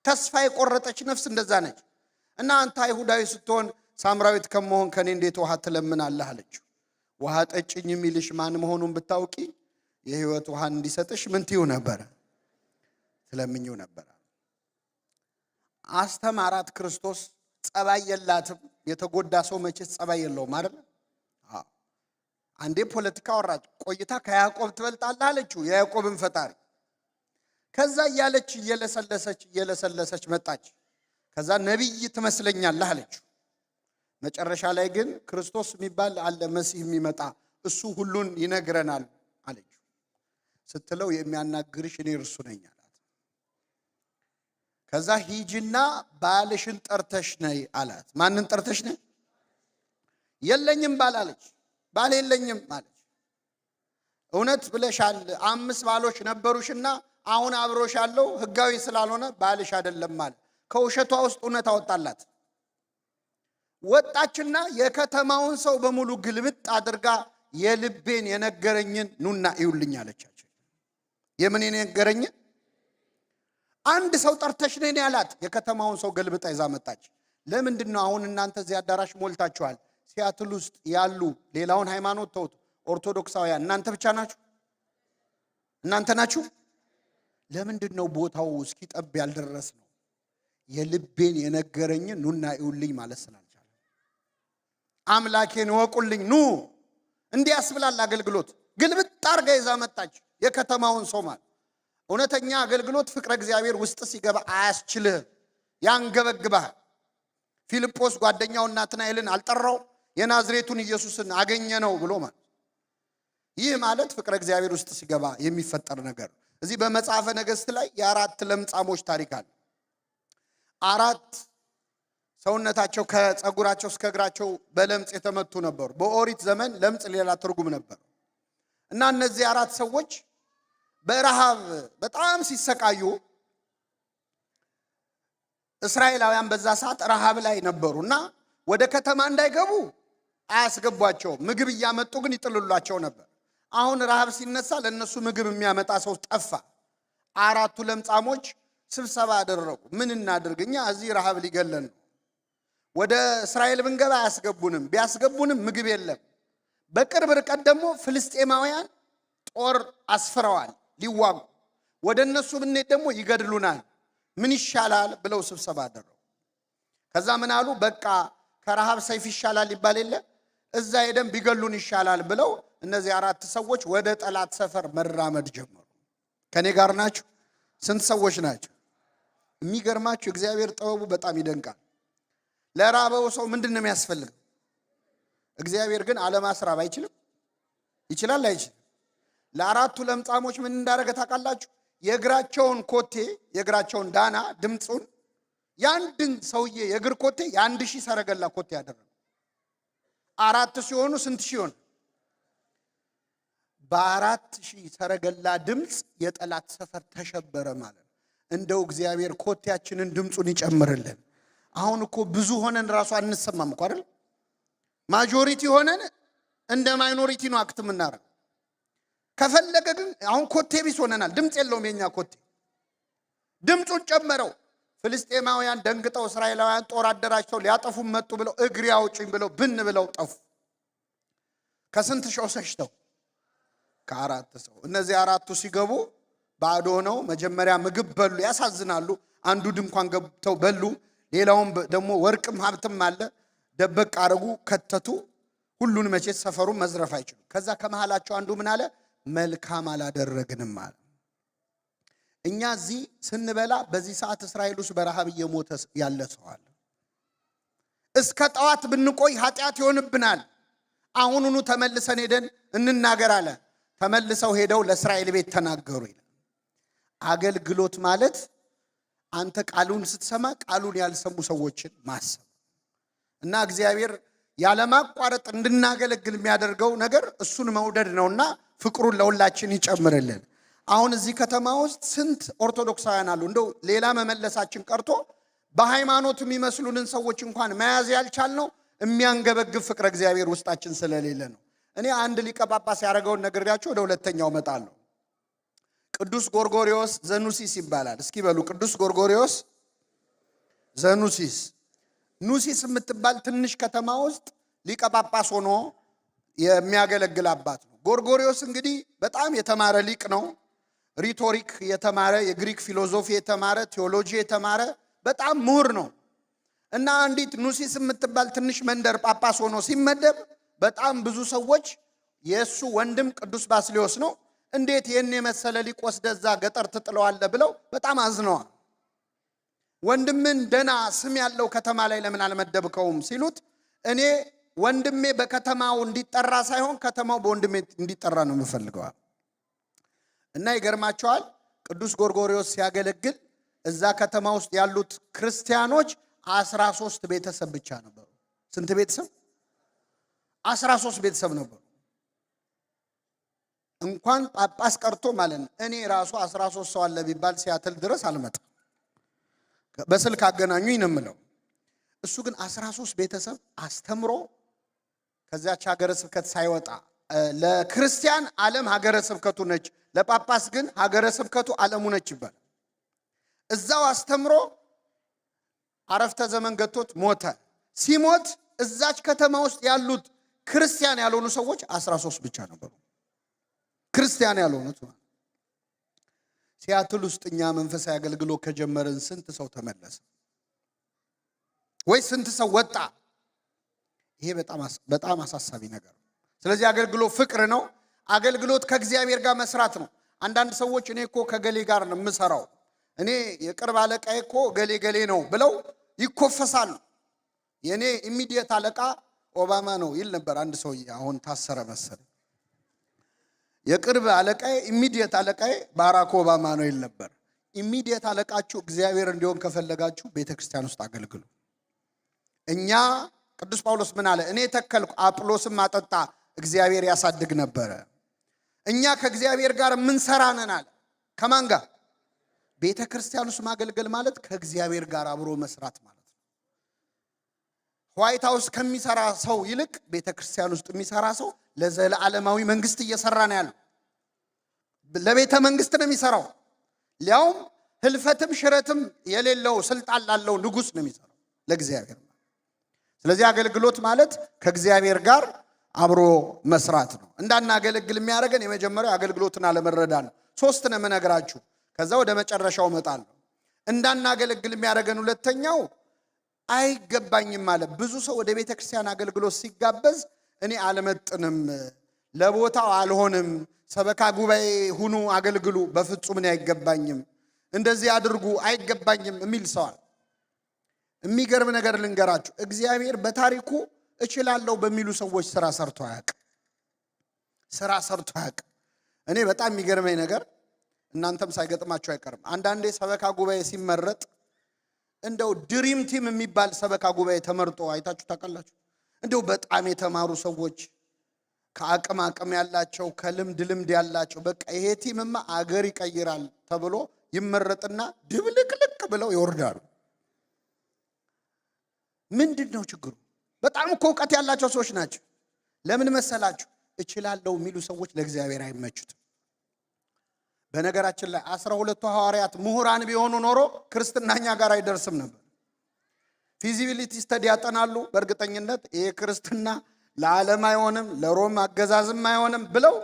ተስፋ የቆረጠች ነፍስ እንደዛ ነች። እና አንተ አይሁዳዊ ስትሆን ሳምራዊት ከመሆን ከኔ እንዴት ውሃ ትለምናለህ አለችው። ውሃ ጠጭኝ የሚልሽ ማን መሆኑን ብታውቂ የህይወት ውሃን እንዲሰጥሽ ምን ትዩ ነበር? ትለምኚው ነበር። አስተማራት ክርስቶስ። ጸባይ የላትም። የተጎዳ ሰው መቼስ ጸባይ የለውም አይደል? አንዴ ፖለቲካ ወራጭ ቆይታ ከያዕቆብ ትበልጣለህ አለችው፣ የያዕቆብን ፈጣሪ። ከዛ እያለች እየለሰለሰች መጣች። ከዛ ነብይ ትመስለኛለህ አለችው። መጨረሻ ላይ ግን ክርስቶስ የሚባል አለ መሲህ የሚመጣ እሱ ሁሉን ይነግረናል አለችው። ስትለው የሚያናግርሽ እኔ እርሱ ነኝ አላት። ከዛ ሂጂና ባልሽን ጠርተሽ ነይ አላት። ማንን ጠርተሽ ነይ? የለኝም ባል አለች። ባል የለኝም አለች። እውነት ብለሻል። 5 ባሎች ነበሩሽና አሁን አብሮሽ ያለው ህጋዊ ስላልሆነ ባልሽ አይደለም ማለት። ከውሸቷ ውስጥ እውነት አወጣላት። ወጣችና የከተማውን ሰው በሙሉ ግልብጥ አድርጋ የልቤን የነገረኝን ኑና ይውልኝ አለቻቸው። የምን የነገረኝን? አንድ ሰው ጠርተሽ ነኝ ያላት። የከተማውን ሰው ገልብጣ ይዛ መጣች። ለምንድነው አሁን እናንተ እዚህ አዳራሽ ሞልታችኋል? ሲያትል ውስጥ ያሉ ሌላውን ሃይማኖት ተውት፣ ኦርቶዶክሳውያን እናንተ ብቻ ናችሁ? እናንተ ናችሁ? ለምንድነው ቦታው እስኪጠብ ያልደረስ ነው? የልቤን የነገረኝን ኑና ይውልኝ ማለት ስላልቻለ አምላኬን ወቁልኝ ኑ እንዲህ ያስብላል አገልግሎት። ግልብጥ አርጋ ይዛ መጣች የከተማውን ሰው ማለት። እውነተኛ አገልግሎት ፍቅረ እግዚአብሔር ውስጥ ሲገባ አያስችልህም፣ ያንገበግባል። ፊልጶስ ጓደኛው ናትናኤልን አልጠራው? የናዝሬቱን ኢየሱስን አገኘ ነው ብሎ ማለት። ይህ ማለት ፍቅረ እግዚአብሔር ውስጥ ሲገባ የሚፈጠር ነገር። እዚህ በመጽሐፈ ነገሥት ላይ የ4 ለምጻሞች ታሪክ አለ። 4 ሰውነታቸው ከጸጉራቸው እስከ እግራቸው በለምጽ የተመቱ ነበሩ። በኦሪት ዘመን ለምጽ ሌላ ትርጉም ነበር እና እነዚህ 4 ሰዎች በረሃብ በጣም ሲሰቃዩ እስራኤላውያን በዛ ሰዓት ረሃብ ላይ ነበሩና ወደ ከተማ እንዳይገቡ አያስገቧቸው። ምግብ እያመጡ ግን ይጥሉላቸው ነበር። አሁን ረሃብ ሲነሳ ለነሱ ምግብ የሚያመጣ ሰው ጠፋ። 4ቱ ለምጻሞች ስብሰባ አደረጉ። ምን እናድርግ? እኛ እዚህ ረሃብ ሊገለን ነው። ወደ እስራኤል ብንገባ አያስገቡንም፣ ቢያስገቡንም ምግብ የለም። በቅርብ ርቀት ደግሞ ፍልስጤማውያን ጦር አስፍረዋል ሊዋጉ። ወደ እነሱ ብንሄድ ደግሞ ይገድሉናል። ምን ይሻላል ብለው ስብሰባ አደረጉ። ከዛ ምን አሉ? በቃ ከረሃብ ሰይፍ ይሻላል ይባል የለ? እዛ ሄደን ቢገሉን ይሻላል ብለው እነዚህ 4 ሰዎች ወደ ጠላት ሰፈር መራመድ ጀመሩ። ከኔ ጋር ናችሁ? ስንት ሰዎች ናቸው? የሚገርማችሁ እግዚአብሔር ጥበቡ በጣም ይደንቃል። ለራበው ሰው ምንድነው የሚያስፈልገው? እግዚአብሔር ግን አለማስራብ አይችልም? ይችላል አይችልም? ለ4ቱ ለምጻሞች ምን እንዳደረገ ታውቃላችሁ? የእግራቸውን ኮቴ የእግራቸውን ዳና ድምጹን ያንድን ሰውዬ የእግር ኮቴ የ1000 ሰረገላ ኮቴ ያደረገ። 4 ሲሆኑ ስንት ሺህ ሆነ? በ4000 ሰረገላ ድምጽ የጠላት ሰፈር ተሸበረ ማለት ነው። እንደው እግዚአብሔር ኮቴያችንን ድምጹን ይጨምርልን። አሁን እኮ ብዙ ሆነን ራሱ አንሰማም እኮ አይደል? ማጆሪቲ ሆነን እንደ ማይኖሪቲ ነው አክት የምናረግ። ከፈለገ ግን አሁን ኮቴ ቢስ ሆነናል። ድምጽ የለውም የኛ ኮቴ። ድምጹን ጨመረው። ፍልስጤማውያን ደንግጠው እስራኤላውያን ጦር አደራጅተው ሊያጠፉ መጡ ብለው እግሪ አውጪኝ ብለው ብን ብለው ጠፉ። ከስንት ሺህ ሸሽተው? ከ4 ሰው። እነዚህ 4ቱ ሲገቡ ባዶ ነው። መጀመሪያ ምግብ በሉ። ያሳዝናሉ። አንዱ ድንኳን ገብተው በሉ። ሌላውም ደግሞ ወርቅም ሀብትም አለ። ደበቅ አረጉ፣ ከተቱ። ሁሉን መቼት ሰፈሩን መዝረፍ አይችሉም። ከዛ ከመሃላቸው አንዱ ምን አለ? መልካም አላደረግንም አለ። እኛ እዚህ ስንበላ በዚህ ሰዓት እስራኤል ውስጥ በረሃብ እየሞተ ያለ ሰው አለ። እስከ ጠዋት ብንቆይ ኃጢአት ይሆንብናል። አሁኑኑ ተመልሰን ሄደን እንናገር አለ። ተመልሰው ሄደው ለእስራኤል ቤት ተናገሩ ይላል። አገልግሎት ማለት አንተ ቃሉን ስትሰማ ቃሉን ያልሰሙ ሰዎችን ማሰብ እና እግዚአብሔር ያለማቋረጥ እንድናገለግል የሚያደርገው ነገር እሱን መውደድ ነውና ፍቅሩን ለሁላችን ይጨምርልን። አሁን እዚህ ከተማ ውስጥ ስንት ኦርቶዶክሳውያን አሉ። እንደው ሌላ መመለሳችን ቀርቶ በሃይማኖት የሚመስሉንን ሰዎች እንኳን መያዝ ያልቻልነው የሚያንገበግብ ፍቅረ እግዚአብሔር ውስጣችን ስለሌለ ነው። እኔ አንድ ሊቀ ጳጳስ ያደረገውን ነግሬያችሁ ወደ ሁለተኛው እመጣለሁ። ቅዱስ ጎርጎርዮስ ዘኑሲስ ይባላል። እስኪ በሉ ቅዱስ ጎርጎርዮስ ዘኑሲስ። ኑሲስ የምትባል ትንሽ ከተማ ውስጥ ሊቀ ጳጳስ ሆኖ የሚያገለግል አባት ነው። ጎርጎርዮስ እንግዲህ በጣም የተማረ ሊቅ ነው። ሪቶሪክ የተማረ፣ የግሪክ ፊሎሶፊ የተማረ፣ ቴዎሎጂ የተማረ በጣም ምሁር ነው እና አንዲት ኑሲስ የምትባል ትንሽ መንደር ጳጳስ ሆኖ ሲመደብ በጣም ብዙ ሰዎች የእሱ ወንድም ቅዱስ ባስልዮስ ነው እንዴት ይህን የመሰለ ሊቅ ወስደህ እዛ ገጠር ትጥለዋለህ ብለው በጣም አዝነዋል። ወንድምን ደና ስም ያለው ከተማ ላይ ለምን አልመደብከውም ሲሉት እኔ ወንድሜ በከተማው እንዲጠራ ሳይሆን ከተማው በወንድሜ እንዲጠራ ነው የምፈልገው። እና ይገርማቸዋል ቅዱስ ጎርጎርዮስ ሲያገለግል እዛ ከተማ ውስጥ ያሉት ክርስቲያኖች 13 ቤተሰብ ብቻ ነበሩ። ስንት ቤተሰብ? 13 ቤተሰብ ነበሩ። እንኳን ጳጳስ ቀርቶ ማለት ነው። እኔ ራሱ 13 ሰው አለ ቢባል ሲያትል ድረስ አልመጣም። በስልክ አገናኙኝ ነው የምለው። እሱ ግን 13 ቤተሰብ አስተምሮ ከዛች ሀገረ ስብከት ሳይወጣ ለክርስቲያን ዓለም ሀገረ ስብከቱ ነች፣ ለጳጳስ ግን ሀገረ ስብከቱ ዓለሙ ነች ይባላል። እዛው አስተምሮ አረፍተ ዘመን ገቶት ሞተ። ሲሞት እዛች ከተማ ውስጥ ያሉት ክርስቲያን ያልሆኑ ሰዎች 13 ብቻ ነበሩ። ክርስቲያን ያልሆኑት ሲያትል ውስጥ እኛ መንፈሳዊ አገልግሎት ከጀመረን ስንት ሰው ተመለሰ? ወይ ስንት ሰው ወጣ? ይሄ በጣም አሳሳቢ ነገር ነው። ስለዚህ አገልግሎት ፍቅር ነው። አገልግሎት ከእግዚአብሔር ጋር መስራት ነው። አንዳንድ ሰዎች እኔ እኮ ከገሌ ጋር ነው የምሰራው፣ እኔ የቅርብ አለቃዬ እኮ ገሌ ገሌ ነው ብለው ይኮፈሳሉ። የኔ ኢሚዲየት አለቃ ኦባማ ነው ይል ነበር አንድ ሰውዬ፣ አሁን ታሰረ መሰለ። የቅርብ አለቃዬ ኢሚዲየት አለቃዬ ባራክ ኦባማ ነው ይል ነበር። ኢሚዲየት አለቃችሁ እግዚአብሔር እንዲሆን ከፈለጋችሁ ቤተክርስቲያን ውስጥ አገልግሉ። እኛ ቅዱስ ጳውሎስ ምን አለ? እኔ ተከልኩ አጵሎስም አጠጣ እግዚአብሔር ያሳድግ ነበረ። እኛ ከእግዚአብሔር ጋር ምን ሰራነን አለ። ከማን ጋር? ቤተክርስቲያን ውስጥ ማገልገል ማለት ከእግዚአብሔር ጋር አብሮ መስራት ማለት ነው። ዋይት ሃውስ ከሚሰራ ሰው ይልቅ ቤተክርስቲያን ውስጥ የሚሰራ ሰው ለዘላለማዊ መንግስት እየሰራ ነው ያለው። ለቤተ መንግስት ነው የሚሰራው። ሊያውም ህልፈትም ሽረትም የሌለው ስልጣን ላለው ንጉስ ነው የሚሰራው ለእግዚአብሔር። ስለዚህ አገልግሎት ማለት ከእግዚአብሔር ጋር አብሮ መስራት ነው። እንዳናገለግል የሚያደርገን የመጀመሪያው አገልግሎትን አለመረዳት ነው። 3 ነው የምነግራችሁ፣ ከዛ ወደ መጨረሻው እመጣለሁ። እንዳናገለግል የሚያደርገን ሁለተኛው አይገባኝም ማለት። ብዙ ሰው ወደ ቤተክርስቲያን አገልግሎት ሲጋበዝ እኔ አልመጥንም፣ ለቦታው አልሆንም፣ ሰበካ ጉባኤ ሁኑ አገልግሉ፣ በፍጹም እኔ አይገባኝም፣ እንደዚህ አድርጉ አይገባኝም የሚል ሰዋል። የሚገርም ነገር ልንገራችሁ፣ እግዚአብሔር በታሪኩ እችላለሁ በሚሉ ሰዎች ስራ ሰርቶ አያውቅም። እኔ በጣም የሚገርመኝ ነገር እናንተም ሳይገጥማችሁ አይቀርም። አንዳንዴ ሰበካ ጉባኤ ሲመረጥ እንደው ድሪም ቲም የሚባል ሰበካ ጉባኤ ተመርጦ አይታችሁ ታውቃላችሁ? እንደው በጣም የተማሩ ሰዎች ከአቅም ያላቸው ከልምድ ያላቸው በቃ ይሄ ቲምማ አገር ይቀይራል ተብሎ ይመረጥና ድብልቅልቅ ብለው ይወርዳሉ። ምንድነው ችግሩ? በጣም እኮ እውቀት ያላቸው ሰዎች ናቸው። ለምን መሰላችሁ? እችላለሁ የሚሉ ሰዎች ለእግዚአብሔር አይመቹትም። በነገራችን ላይ 12ቱ ሐዋርያት ምሁራን ቢሆኑ ኖሮ ክርስትናኛ ጋር አይደርስም ነበር። ፊዚቢሊቲ ስተዲ ያጠናሉ። በእርግጠኝነት ይሄ ክርስትና ለዓለም አይሆንም፣ ለሮም አገዛዝም አይሆንም ብለው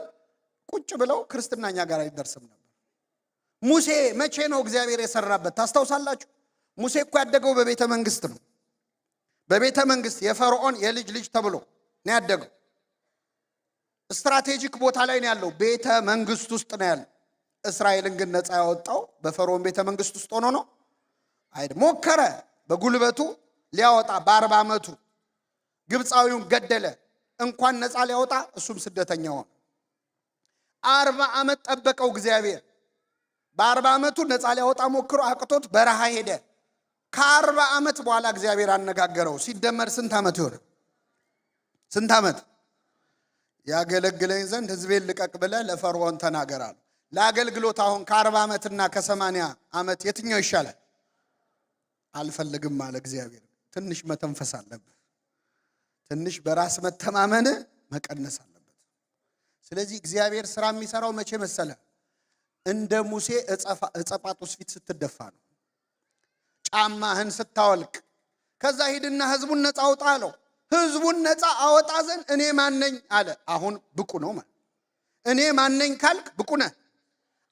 ቁጭ ብለው ክርስትናኛ ጋር አይደርስም ነበር። ሙሴ መቼ ነው እግዚአብሔር የሰራበት ታስታውሳላችሁ? ሙሴ እኮ ያደገው በቤተ መንግስት ነው። በቤተ መንግስት የፈርዖን የልጅ ልጅ ተብሎ ነው ያደገው። ስትራቴጂክ ቦታ ላይ ነው ያለው። ቤተ መንግስት ውስጥ ነው ያለው። እስራኤልን ግን ነፃ ያወጣው በፈርዖን ቤተ መንግስት ውስጥ ሆኖ ነው አይደል? ሞከረ በጉልበቱ ሊያወጣ በ40 ዓመቱ ግብፃዊውን ገደለ። እንኳን ነፃ ሊያወጣ እሱም ስደተኛ ሆነ። 40 ዓመት ጠበቀው እግዚአብሔር። በ40 ዓመቱ ነፃ ሊያወጣ ሞክሮ አቅቶት በረሃ ሄደ። ከ40 ዓመት በኋላ እግዚአብሔር አነጋገረው። ሲደመር ስንት ዓመት ይሆነ? ስንት ዓመት? ያገለግለኝ ዘንድ ሕዝቤን ልቀቅ ብለህ ለፈርዖን ተናገራለሁ። ለአገልግሎት አሁን ከ40 ዓመትና ከ80 ዓመት የትኛው ይሻላል? አልፈልግም አለ እግዚአብሔር። ትንሽ መተንፈስ አለብህ። ትንሽ በራስ መተማመን መቀነስ አለበት። ስለዚህ እግዚአብሔር ስራ የሚሰራው መቼ መሰለ? እንደ ሙሴ እጸጳጦስ ፊት ስትደፋ ነው። ጫማህን ስታወልቅ። ከዛ ሂድና ህዝቡን ነፃ አውጣ አለው። ህዝቡን ነፃ አወጣ ዘንድ እኔ ማነኝ አለ። አሁን ብቁ ነው ማለት። እኔ ማነኝ ካልክ ብቁ ነህ።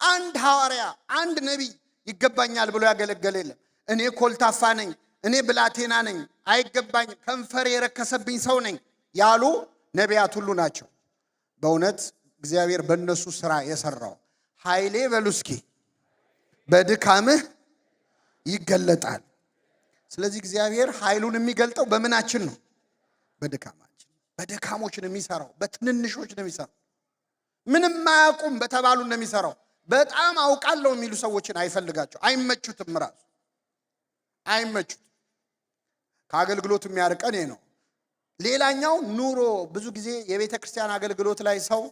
አንድ ሐዋርያ አንድ ነቢይ ይገባኛል ብሎ ያገለገለ የለም። እኔ ኮልታፋ ነኝ፣ እኔ ብላቴና ነኝ፣ አይገባኝም፣ ከንፈሬ የረከሰብኝ ሰው ነኝ ያሉ ነቢያት ሁሉ ናቸው። በእውነት እግዚአብሔር በእነሱ ስራ የሰራው ኃይሌ በሉ እስኪ በድካምህ ይገለጣል። ስለዚህ እግዚአብሔር ኃይሉን የሚገልጠው በምናችን ነው? በድካማችን። በድካሞች ነው የሚሰራው፣ በትንንሾች ነው የሚሰራው። ምንም አያውቁም በተባሉ ነው የሚሰራው። በጣም አውቃለሁ የሚሉ ሰዎችን አይፈልጋቸው፣ አይመቹትም፣ ራሱ አይመቹት። ከአገልግሎት የሚያርቀን ነው። ሌላኛው ኑሮ። ብዙ ጊዜ የቤተ ክርስቲያን አገልግሎት ላይ ሰው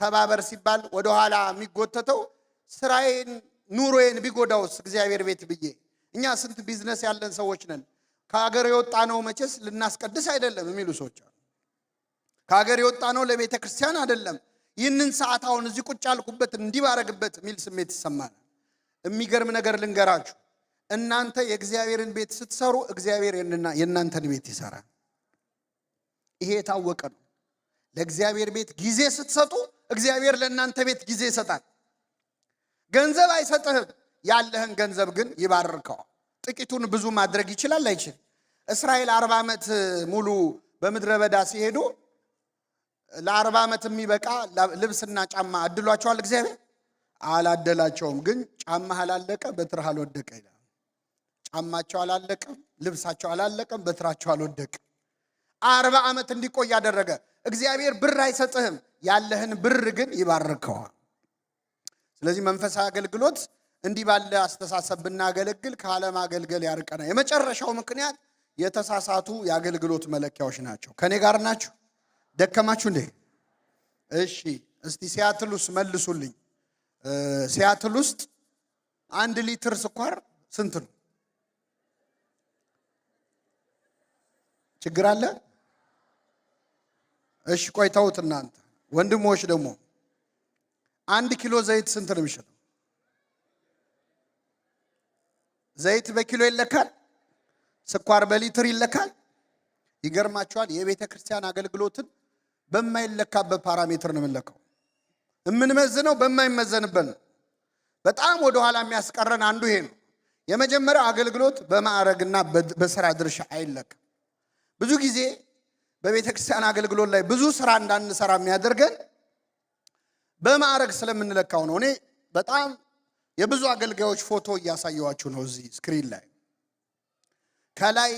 ተባበር ሲባል ወደኋላ የሚጎተተው ስራዬን ኑሮዬን ቢጎዳውስ እግዚአብሔር ቤት ብዬ። እኛ ስንት ቢዝነስ ያለን ሰዎች ነን። ከሀገር የወጣ ነው መቼስ ልናስቀድስ አይደለም የሚሉ ሰዎች አሉ። ከሀገር የወጣ ነው ለቤተ ክርስቲያን አይደለም፣ ይህንን ሰዓት አሁን እዚህ ቁጭ ያልኩበት እንዲባረግበት የሚል ስሜት ይሰማናል። የሚገርም ነገር ልንገራችሁ፣ እናንተ የእግዚአብሔርን ቤት ስትሰሩ እግዚአብሔር የእናንተን ቤት ይሰራል። ይሄ የታወቀ ነው። ለእግዚአብሔር ቤት ጊዜ ስትሰጡ እግዚአብሔር ለእናንተ ቤት ጊዜ ይሰጣል። ገንዘብ አይሰጥህም፣ ያለህን ገንዘብ ግን ይባርከዋል። ጥቂቱን ብዙ ማድረግ ይችላል አይችል? እስራኤል 40 ዓመት ሙሉ በምድረ በዳ ሲሄዱ ለ40 ዓመት የሚበቃ ልብስና ጫማ አድሏቸዋል እግዚአብሔር? አላደላቸውም። ግን ጫማህ አላለቀ፣ በትርህ አልወደቀ ይላል። ጫማቸው አላለቀም፣ ልብሳቸው አላለቀም፣ በትራቸው አልወደቀ። 40 ዓመት እንዲቆይ ያደረገ እግዚአብሔር ብር አይሰጥህም፣ ያለህን ብር ግን ይባርከዋል። ስለዚህ መንፈሳዊ አገልግሎት እንዲህ ባለ አስተሳሰብ ብናገለግል ከዓለም አገልግል ያርቀናል። የመጨረሻው ምክንያት የተሳሳቱ የአገልግሎት መለኪያዎች ናቸው። ከኔ ጋር ናችሁ? ደከማችሁ እንዴ? እሺ፣ እስቲ ሲያትል ውስጥ መልሱልኝ። ሲያትል ውስጥ 1 ሊትር ስኳር ስንት ነው? ችግር አለ? እሺ ቆይ ተውት እናንተ ወንድሞች። ደግሞ 1 ኪሎ ዘይት ስንት ነው የሚሸጠው? ዘይት በኪሎ ይለካል፣ ስኳር በሊትር ይለካል። ይገርማችኋል፣ የቤተ ክርስቲያን አገልግሎትን በማይለካበት ፓራሜትር ነው የምንለካው። የምንመዝነው በማይመዘንበት ነው። በጣም ወደ ኋላ የሚያስቀረን አንዱ ይሄ ነው። የመጀመሪያው አገልግሎት በማዕረግና በስራ ድርሻ አይለካም። ብዙ ጊዜ በቤተ ክርስቲያን አገልግሎት ላይ ብዙ ስራ እንዳንሰራ የሚያደርገን በማዕረግ ስለምንለካው ነው። እኔ በጣም የብዙ አገልጋዮች ፎቶ እያሳየዋችሁ ነው እዚህ ስክሪን ላይ። ከላይ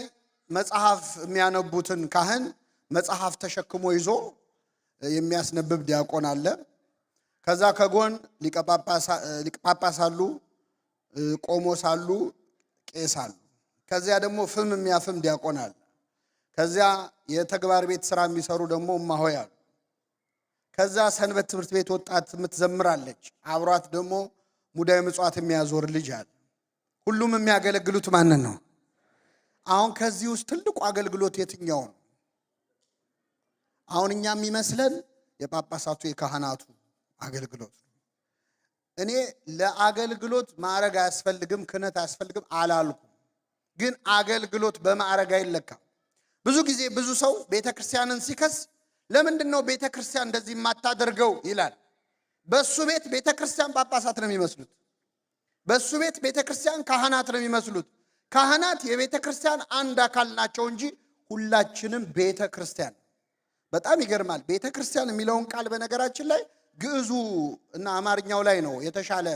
መጽሐፍ የሚያነቡትን ካህን መጽሐፍ ተሸክሞ ይዞ የሚያስነብብ ዲያቆን አለ። ከዛ ከጎን ሊቀ ጳጳስ አሉ፣ ቆሞስ አሉ፣ ቄስ አሉ። ከዚያ ደግሞ ፍም የሚያፍም ዲያቆን አለ። ከዚያ የተግባር ቤት ስራ የሚሰሩ ደግሞ እማሆይ አሉ። ከዛ ሰንበት ትምህርት ቤት ወጣት የምትዘምራለች። አብሯት ደግሞ ሙዳየ ምጽዋት የሚያዞር ልጅ አለ። ሁሉም የሚያገለግሉት ማንን ነው? አሁን ከዚህ ውስጥ ትልቁ አገልግሎት የትኛው ነው? አሁን እኛ የሚመስለን የጳጳሳቱ የካህናቱ አገልግሎት ነው። እኔ ለአገልግሎት ማዕረግ አያስፈልግም፣ ክህነት አያስፈልግም አላልኩም። ግን አገልግሎት በማዕረግ አይለካም። ብዙ ጊዜ ብዙ ሰው ቤተክርስቲያንን ሲከስ ለምንድን ነው ቤተክርስቲያን እንደዚህ የማታደርገው ይላል። በሱ ቤት ቤተክርስቲያን ጳጳሳት ነው የሚመስሉት። በሱ ቤት ቤተክርስቲያን ካህናት ነው የሚመስሉት። ካህናት የቤተክርስቲያን አንድ አካል ናቸው እንጂ ሁላችንም ቤተክርስቲያን። በጣም ይገርማል። ቤተክርስቲያን የሚለውን ቃል በነገራችን ላይ ግዕዙ እና አማርኛው ላይ ነው የተሻለ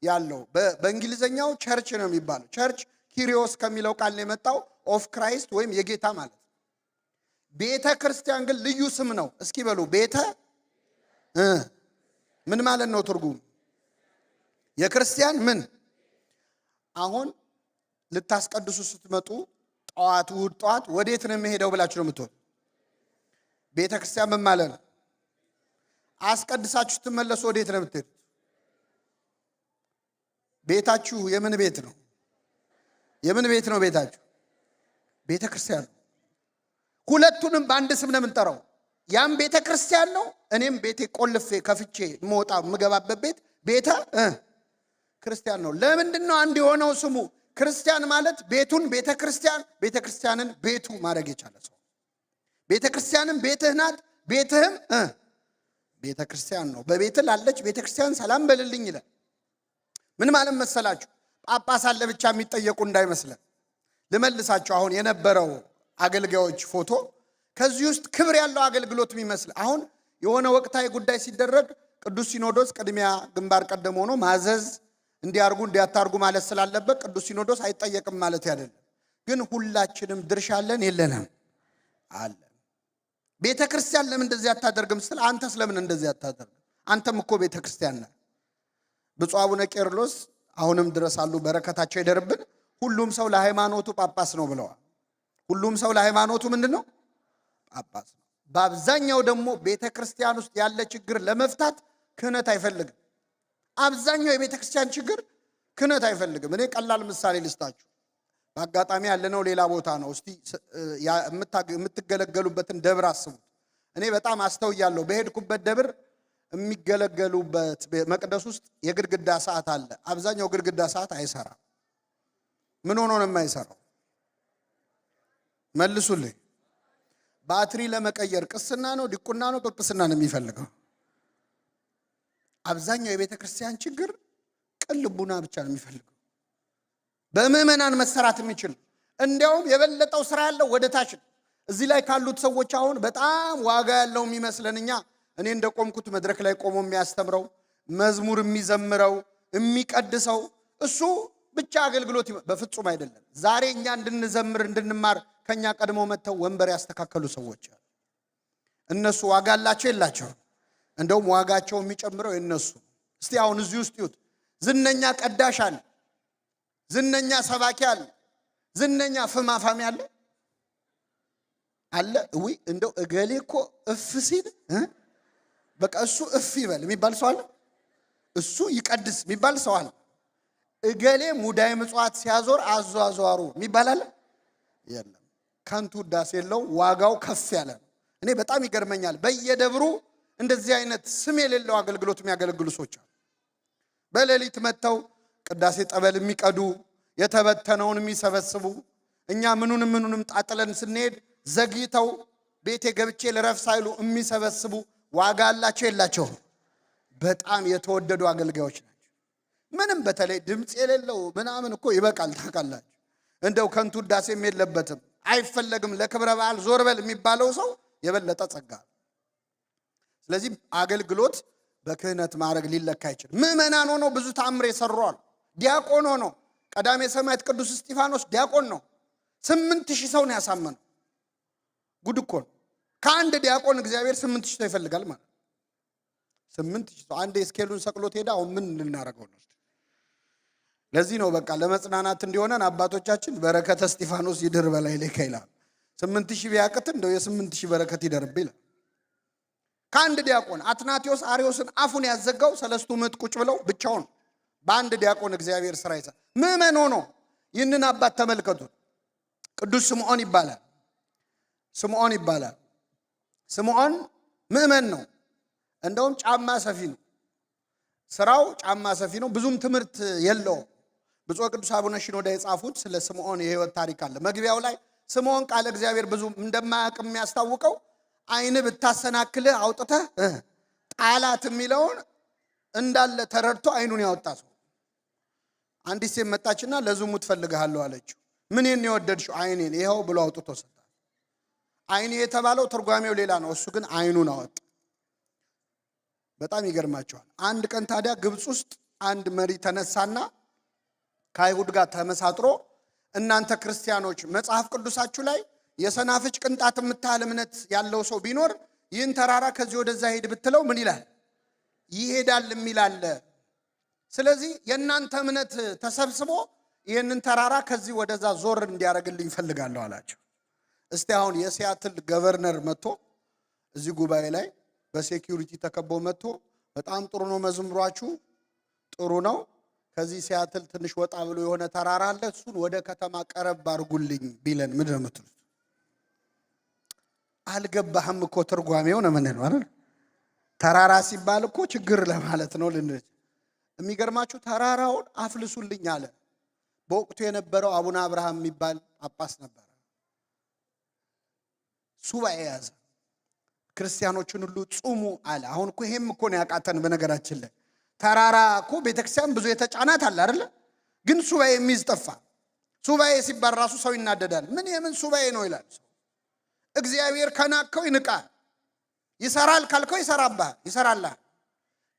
ያለው። በእንግሊዘኛው ቸርች ነው የሚባለው። ቸርች ኪሪዮስ ከሚለው ቃል ነው የመጣው፣ ኦፍ ክራይስት ወይም የጌታ ማለት። ቤተ ክርስቲያን ግን ልዩ ስም ነው። እስኪ በሉ ቤተ ምን ማለት ነው? ትርጉም የክርስቲያን ምን? አሁን ልታስቀድሱ ስትመጡ ጠዋት እሑድ ጠዋት ወዴት ነው የሚሄደው ብላችሁ ነው የምትወጡ? ቤተ ክርስቲያን ምን ማለት ነው? አስቀድሳችሁ ስትመለሱ ወዴት ነው የምትሄዱት? ቤታችሁ የምን ቤት ነው? የምን ቤት ነው ቤታችሁ? ቤተ ክርስቲያን ነው። ሁለቱንም በአንድ ስም ነው የምንጠራው። ያም ቤተ ክርስቲያን ነው፣ እኔም ቤቴ ቆልፌ ከፍቼ የምወጣ የምገባበት ቤት ቤተ ክርስቲያን ነው። ለምንድን ነው አንድ የሆነው ስሙ? ክርስቲያን ማለት ቤቱን ቤተ ክርስቲያን፣ ቤተ ክርስቲያንን ቤቱ ማድረግ የቻለ ሰው። ቤተ ክርስቲያንም ቤትህ ናት፣ ቤትህም ቤተ ክርስቲያን ነው። በቤት ላለች ቤተ ክርስቲያን ሰላም በልልኝ ይላል። ምን ማለት መሰላችሁ? ጳጳስ አለ ብቻ የሚጠየቁ እንዳይመስለን። ልመልሳችሁ። አሁን የነበረው አገልጋዮች ፎቶ ከዚህ ውስጥ ክብር ያለው አገልግሎት የሚመስል አሁን የሆነ ወቅታዊ ጉዳይ ሲደረግ ቅዱስ ሲኖዶስ ቅድሚያ ግንባር ቀደም ሆኖ ማዘዝ እንዲያርጉ እንዲያታርጉ ማለት ስላለበት ቅዱስ ሲኖዶስ አይጠየቅም ማለት አይደለም። ግን ሁላችንም ድርሻ አለን የለንም? አለን። ቤተ ክርስቲያን ለምን እንደዚህ አታደርግም ስትል አንተስ ለምን እንደዚህ አታደርግም? አንተም እኮ ቤተ ክርስቲያን ነህ። ብፁዕ አቡነ ቄርሎስ አሁንም ድረስ አሉ፣ በረከታቸው ይደርብን። ሁሉም ሰው ለሃይማኖቱ ጳጳስ ነው ብለዋል። ሁሉም ሰው ለሃይማኖቱ ምንድን ነው? ጳጳስ ነው። በአብዛኛው ደግሞ ቤተ ክርስቲያን ውስጥ ያለ ችግር ለመፍታት ክህነት አይፈልግም። አብዛኛው የቤተ ክርስቲያን ችግር ክህነት አይፈልግም። እኔ ቀላል ምሳሌ ልስጣችሁ። በአጋጣሚ ያለነው ሌላ ቦታ ነው። እስቲ የምትገለገሉበትን ደብር አስቡት። እኔ በጣም አስተውያለሁ። በሄድኩበት ደብር የሚገለገሉበት መቅደስ ውስጥ የግድግዳ ሰዓት አለ። አብዛኛው ግድግዳ ሰዓት አይሰራም። ምን ሆኖ ነው የማይሰራው? መልሱልኝ። ባትሪ ለመቀየር ቅስና ነው ዲቁና ነው ጵጵስና ነው የሚፈልገው? አብዛኛው የቤተ ክርስቲያን ችግር ቅን ልቡና ብቻ ነው የሚፈልገው። በምዕመናን መሰራት የሚችል እንዲያውም የበለጠው ስራ ያለው ወደ ታች ነው። እዚህ ላይ ካሉት ሰዎች አሁን በጣም ዋጋ ያለው የሚመስለን እኛ እኔ እንደቆምኩት መድረክ ላይ ቆሞ የሚያስተምረው መዝሙር የሚዘምረው የሚቀድሰው እሱ ብቻ አገልግሎት በፍጹም አይደለም። ዛሬ እኛ እንድንዘምር እንድንማር ከኛ ቀድሞ መጥተው ወንበር ያስተካከሉ ሰዎች አሉ። እነሱ ዋጋ አላቸው የላቸው? እንደውም ዋጋቸው የሚጨምረው የነሱ። እስቲ አሁን እዚህ ውስጥ ይሁት ዝነኛ ቀዳሽ አለ፣ ዝነኛ ሰባኪ አለ፣ ዝነኛ ፍማፋሚ አለ አለ። ወይ እንደው እገሌ እኮ እፍ ሲል በቃ እሱ እፍ ይበል የሚባል ሰው አለ። እሱ ይቀድስ የሚባል ሰው አለ። እገሌ ሙዳየ ምጽዋት ሲያዞር አዟዟሩ የሚባል አለ የለም። ከንቱ ዳስ የለው፣ ዋጋው ከፍ ያለ ነው። እኔ በጣም ይገርመኛል። በየደብሩ እንደዚህ አይነት ስም የሌለው አገልግሎት የሚያገለግሉ ሰዎች አሉ። በሌሊት መጥተው ቅዳሴ ጠበል የሚቀዱ የተበተነውን የሚሰበስቡ እኛ ምኑንም ጣጥለን ስንሄድ ዘግይተው ቤቴ ገብቼ ልረፍ ሳይሉ የሚሰበስቡ ዋጋ አላቸው የላቸው? በጣም የተወደዱ አገልጋዮች ናቸው። ምንም በተለይ ድምፅ የሌለው ምናምን እኮ ይበቃል። ታውቃላችሁ፣ እንደው ከንቱ ዳሴም የለበትም አይፈለግም። ለክብረ በዓል ዞር በል የሚባለው ሰው የበለጠ ጸጋ። ስለዚህ አገልግሎት በክህነት ማዕረግ ሊለካ አይችልም። ምእመናን ሆነው ብዙ ተአምር የሰሩዋል። ዲያቆን ሆነው ቀዳሜ ሰማዕት ቅዱስ እስጢፋኖስ ዲያቆን ነው። 8000 ሰው ነው ያሳመነው። ጉድ እኮ ነው። ከአንድ ዲያቆን እግዚአብሔር 8000 ሰው ይፈልጋል ማለት 8000 ሰው። አንድ ስኬሉን ሰቅሎት ሄዳ አሁን ምን ልናረገው ነው? ለዚህ ነው በቃ ለመጽናናት እንዲሆነን አባቶቻችን በረከተ እስጢፋኖስ ይድር በላይ ላይ ይላል። 8000 ቢያቅት እንደው የ8000 በረከት ይደርብ ይላል። ከአንድ ዲያቆን አትናቴዎስ አርዮስን አፉን ያዘጋው 3 ምዕት ቁጭ ብለው ብቻውን በአንድ ዲያቆን እግዚአብሔር ስራ ይሰራ። ምእመን ሆኖ ይህንን አባት ተመልከቱት። ቅዱስ ስምዖን ይባላል። ስምዖን ምእመን ነው። እንደውም ጫማ ሰፊ ነው። ስራው ጫማ ሰፊ ነው። ብዙም ትምህርት የለውም። ብፁዕ ቅዱስ አቡነ ሽኖዳ የጻፉት ስለ ስምዖን የህይወት ታሪክ አለ። መግቢያው ላይ ስምዖን ቃለ እግዚአብሔር ብዙ እንደማያውቅ የሚያስታውቀው አይን ብታሰናክልህ አውጥተህ ጣላት የሚለውን እንዳለ ተረድቶ አይኑን ያወጣ ሰው። አንዲት ሴት መጣችና ለዝሙት ፈልግሃለሁ አለችው። ምንን የወደድሽው? አይኔን። ይኸው ብሎ አውጥቶ ሰጣት። አይኔ የተባለው ትርጓሜው ሌላ ነው። እሱ ግን አይኑን አወጣ። በጣም ይገርማቸዋል። አንድ ቀን ታዲያ ግብፅ ውስጥ አንድ መሪ ተነሳና ከአይሁድ ጋር ተመሳጥሮ እናንተ ክርስቲያኖች መጽሐፍ ቅዱሳችሁ ላይ የሰናፍጭ ቅንጣት የምታህል እምነት ያለው ሰው ቢኖር ይህን ተራራ ከዚህ ወደዛ ሄድ ብትለው ምን ይላል? ይሄዳል የሚል አለ። ስለዚህ የእናንተ እምነት ተሰብስቦ ይህንን ተራራ ከዚህ ወደዛ ዞር እንዲያደርግልኝ ፈልጋለሁ አላቸው። እስቲ አሁን የሲያትል ገቨርነር መጥቶ እዚህ ጉባኤ ላይ በሴኩሪቲ ተከቦ መጥቶ በጣም ጥሩ ነው መዝሙራችሁ ጥሩ ነው፣ ከዚህ ሲያትል ትንሽ ወጣ ብሎ የሆነ ተራራ አለ፣ እሱን ወደ ከተማ ቀረብ አድርጉልኝ ቢለን ምንድን ነው የምትሉት? አልገባህም እኮ ትርጓሜው ነው ምን ነው አይደል? ተራራ ሲባል እኮ ችግር ለማለት ነው ልንል። የሚገርማችሁ ተራራውን አፍልሱልኝ አለ። በወቅቱ የነበረው አቡነ አብርሃም የሚባል ጳጳስ ነበር። ሱባኤ ያዘ። ክርስቲያኖችን ሁሉ ጹሙ አለ። አሁን እኮ ይሄም እኮ ነው ያቃተን። በነገራችን ላይ ተራራ እኮ ቤተክርስቲያን ብዙ የተጫናት አለ አይደል? ግን ሱባኤ የሚይዝ ጠፋ። ሱባኤ ሲባል ራሱ ሰው ይናደዳል። ምን የምን ሱባኤ ነው ይላል። እግዚአብሔር ከናከው ይንቃል፣ ይሰራል ካልከው ይሰራልሃል።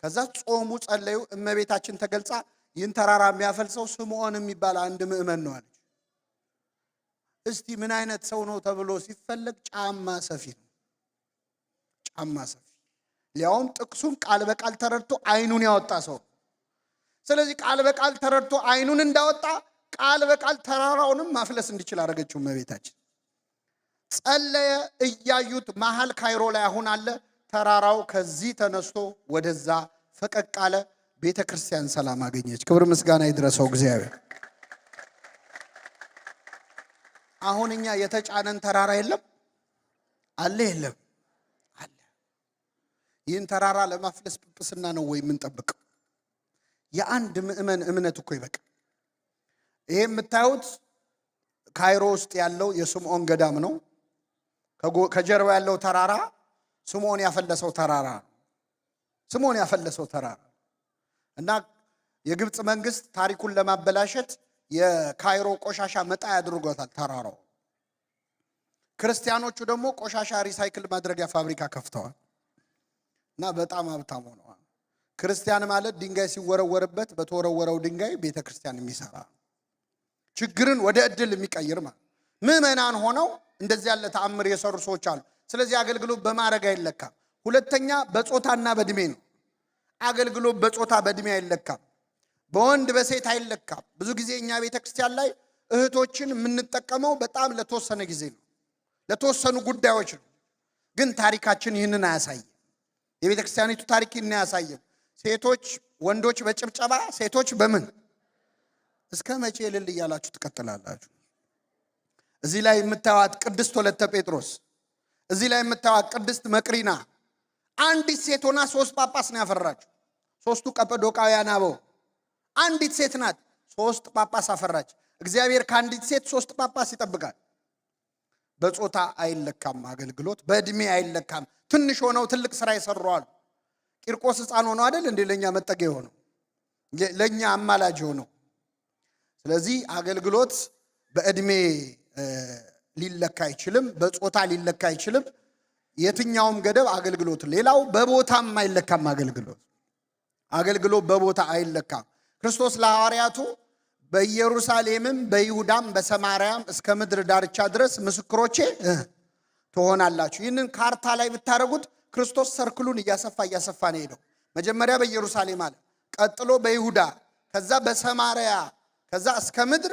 ከዛ ጾሙ ጸለዩ። እመቤታችን ተገልጻ ይህን ተራራ የሚያፈልሰው ስምዖን የሚባል አንድ ምእመን ነው አለች። እስቲ ምን አይነት ሰው ነው ተብሎ ሲፈለግ ጫማ ሰፊ ነው። ጫማ ሰፊ፣ ሊያውም ጥቅሱን ቃል በቃል ተረድቶ አይኑን ያወጣ ሰው። ስለዚህ ቃል በቃል ተረድቶ አይኑን እንዳወጣ ቃል በቃል ተራራውንም ማፍለስ እንዲችል አደረገችው እመቤታችን። ጸለየ። እያዩት መሃል ካይሮ ላይ አሁን አለ። ተራራው ከዚህ ተነስቶ ወደዛ ፈቀቅ አለ። ቤተ ክርስቲያን ሰላም አገኘች። ክብር ምስጋና ይድረሰው እግዚአብሔር። አሁን እኛ የተጫነን ተራራ የለም አለ? የለም አለ። ይህን ተራራ ለማፍለስ ጵጵስና ነው ወይ የምንጠብቀው? የአንድ ምእመን እምነት እኮ ይበቃ። ይሄ የምታዩት ካይሮ ውስጥ ያለው የስምዖን ገዳም ነው። ከጀርባ ያለው ተራራ ስምዖን ያፈለሰው ተራራ ነው። ስምዖን ያፈለሰው ተራራ እና የግብፅ መንግስት ታሪኩን ለማበላሸት የካይሮ ቆሻሻ መጣያ አድርጎታል ተራራው። ክርስቲያኖቹ ደግሞ ቆሻሻ ሪሳይክል ማድረጊያ ፋብሪካ ከፍተዋል እና በጣም ሀብታም ሆነዋል። ክርስቲያን ማለት ድንጋይ ሲወረወርበት በተወረወረው ድንጋይ ቤተ ክርስቲያን የሚሰራ ችግርን ወደ እድል የሚቀይር ማለት። ምእመናን ሆነው እንደዚህ ያለ ተአምር የሰሩ ሰዎች አሉ። ስለዚህ አገልግሎት በማዕረግ አይለካም። ሁለተኛ በጾታና በእድሜ ነው። አገልግሎት በጾታ በእድሜ አይለካም። በወንድ በሴት አይለካም። ብዙ ጊዜ እኛ ቤተ ክርስቲያን ላይ እህቶችን የምንጠቀመው በጣም ለተወሰነ ጊዜ ነው፣ ለተወሰኑ ጉዳዮች ነው። ግን ታሪካችን ይህንን አያሳይም። የቤተ ክርስቲያኒቱ ታሪክ ይህንን አያሳይም። ሴቶች ወንዶች በጭብጨባ ሴቶች በምን እስከ መቼ እልል እያላችሁ ትቀጥላላችሁ? እዚህ ላይ የምታዩት ቅድስት ወለተ ጴጥሮስ፣ እዚህ ላይ የምታዩት ቅድስት መቅሪና አንዲት ሴት ሆና 3 ጳጳስ ነው ያፈራችው። 3ቱ ቀጰዶቃውያን አበው። አንዲት ሴት ናት 3 ጳጳስ አፈራች። እግዚአብሔር ከአንዲት ሴት 3 ጳጳስ ይጠብቃል። በጾታ አይለካም አገልግሎት፣ በእድሜ አይለካም። ትንሽ ሆነው ትልቅ ስራ ይሰራሉ። ቂርቆስ ሕፃን ሆኖ አይደል እንዴ ለኛ መጠጊያ ሆነው ለኛ አማላጅ ሆነው። ስለዚህ አገልግሎት በእድሜ ሊለካ አይችልም፣ በጾታ ሊለካ አይችልም። የትኛውም ገደብ አገልግሎት። ሌላው በቦታም አይለካም። አገልግሎት በቦታ አይለካም። ክርስቶስ ለሐዋርያቱ በኢየሩሳሌምም በይሁዳም በሰማርያም እስከ ምድር ዳርቻ ድረስ ምስክሮቼ ትሆናላችሁ። ይህንን ካርታ ላይ ብታደርጉት ክርስቶስ ሰርክሉን እያሰፋ ነው ሄደው። መጀመሪያ በኢየሩሳሌም አለ፣ ቀጥሎ በይሁዳ፣ ከዛ በሰማርያ፣ ከዛ እስከ ምድር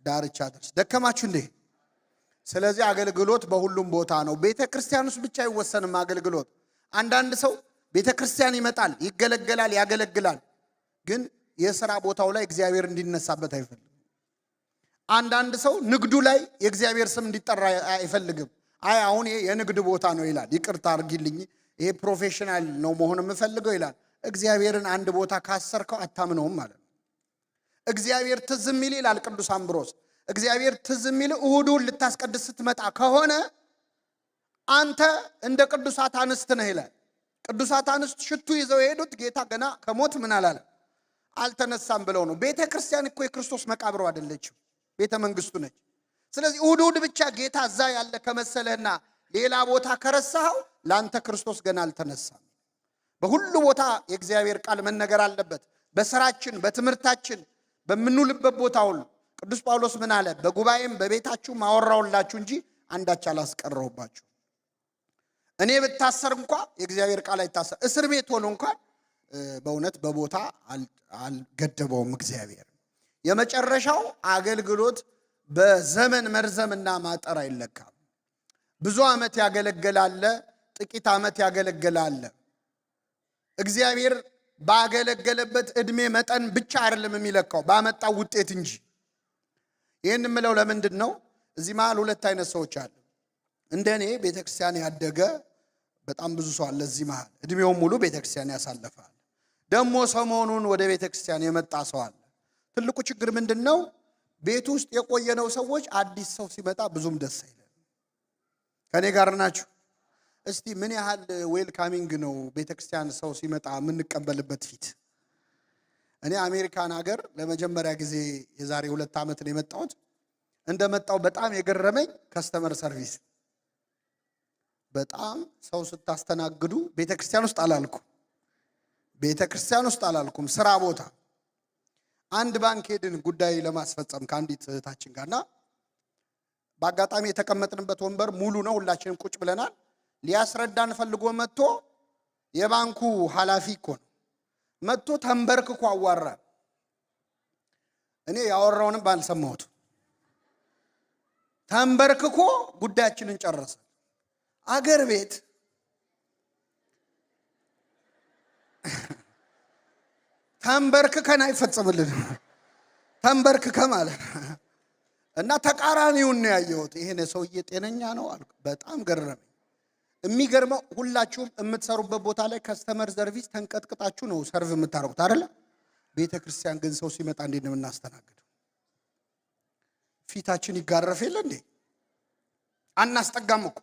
ዳርቻ ድረስ። ደከማችሁ እንዴ? ስለዚህ አገልግሎት በሁሉም ቦታ ነው። ቤተ ክርስቲያን ውስጥ ብቻ አይወሰንም አገልግሎት። አንዳንድ ሰው ቤተ ክርስቲያን ይመጣል፣ ይገለገላል፣ ያገለግላል፣ ግን የሥራ ቦታው ላይ እግዚአብሔር እንዲነሳበት አይፈልግም። አንዳንድ ሰው ንግዱ ላይ የእግዚአብሔር ስም እንዲጠራ አይፈልግም። አይ አሁን ይሄ የንግድ ቦታ ነው ይላል። ይቅርታ አድርጊልኝ፣ ይሄ ፕሮፌሽናል ነው መሆን የምፈልገው ይላል። እግዚአብሔርን አንድ ቦታ ካሰርከው አታምነውም ማለት ነው። እግዚአብሔር ትዝ የሚል ይላል ቅዱስ አምብሮስ፣ እግዚአብሔር ትዝ የሚል እሁዱን ልታስቀድስ ስትመጣ ከሆነ አንተ እንደ ቅዱሳት አንስት ነህ ይላል። ቅዱሳት አንስት ሽቱ ይዘው የሄዱት ጌታ ገና ከሞት ምን አላለ አልተነሳም ብለው ነው። ቤተ ክርስቲያን እኮ የክርስቶስ መቃብሩ አይደለችም፣ ቤተ መንግስቱ ነች። ስለዚህ እሁድ ብቻ ጌታ እዛ ያለ ከመሰለህና ሌላ ቦታ ከረሳኸው ላንተ ክርስቶስ ገና አልተነሳም። በሁሉ ቦታ የእግዚአብሔር ቃል መነገር አለበት። በስራችን፣ በትምህርታችን፣ በምንውልበት ቦታ ሁሉ ቅዱስ ጳውሎስ ምን አለ? በጉባኤም በቤታችሁ አወራሁላችሁ እንጂ አንዳች አላስቀረሁባችሁ። እኔ ብታሰር እንኳን የእግዚአብሔር ቃል አይታሰር። እስር ቤት ሆኖ እንኳን በእውነት በቦታ አልገደበውም እግዚአብሔር። የመጨረሻው አገልግሎት በዘመን መርዘምና ማጠር አይለካም። ብዙ ዓመት ያገለግላል፣ ጥቂት ዓመት ያገለግላል። እግዚአብሔር ባገለገለበት እድሜ መጠን ብቻ አይደለም የሚለካው ባመጣው ውጤት እንጂ። ይህን የምለው ለምንድን ነው? እዚህ መሃል ሁለት አይነት ሰዎች አሉ። እንደኔ ቤተክርስቲያን ያደገ በጣም ብዙ ሰው አለ። እዚህ መሃል እድሜውን ሙሉ ቤተክርስቲያን ያሳለፋል። ደግሞ ሰሞኑን ወደ ቤተክርስቲያን የመጣ ሰው አለ። ትልቁ ችግር ምንድን ነው? ቤት ውስጥ የቆየነው ሰዎች አዲስ ሰው ሲመጣ ብዙም ደስ አይለን። ከኔ ጋር ናችሁ? እስቲ ምን ያህል ዌልካሚንግ ነው ቤተክርስቲያን ሰው ሲመጣ የምንቀበልበት ፊት? እኔ አሜሪካን ሀገር ለመጀመሪያ ጊዜ የዛሬ 2 ዓመት ነው የመጣሁት። እንደመጣው በጣም የገረመኝ ከስተመር ሰርቪስ። በጣም ሰው ስታስተናግዱ ቤተክርስቲያን ውስጥ አላልኩም፣ ስራ ቦታ አንድ ባንክ ሄድን ጉዳይ ለማስፈጸም ከአንዲት እህታችን ጋርና በአጋጣሚ የተቀመጥንበት ወንበር ሙሉ ነው። ሁላችንም ቁጭ ብለናል። ሊያስረዳን ፈልጎ መጥቶ የባንኩ ኃላፊ እኮ ነው መጥቶ ተንበርክኮ አዋራ። እኔ ያወራውንም ባልሰማሁት ተንበርክኮ ጉዳያችንን ጨረሰ። አገር ቤት ተንበርክከን አይፈጸምልን። ተንበርክከ ማለት እና ተቃራኒውን ነው ያየሁት። ይሄን ሰውዬ ጤነኛ ነው አልኩ። በጣም ገረመኝ። የሚገርመው ሁላችሁም የምትሰሩበት ቦታ ላይ ከስተመር ሰርቪስ ተንቀጥቅጣችሁ ነው ሰርቭ የምታረጉት አይደል? ቤተክርስቲያን ግን ሰው ሲመጣ እንዴት ነው የምናስተናግደው? ፊታችን ይጋረፍ የለ እንዴ? አናስጠጋም እኮ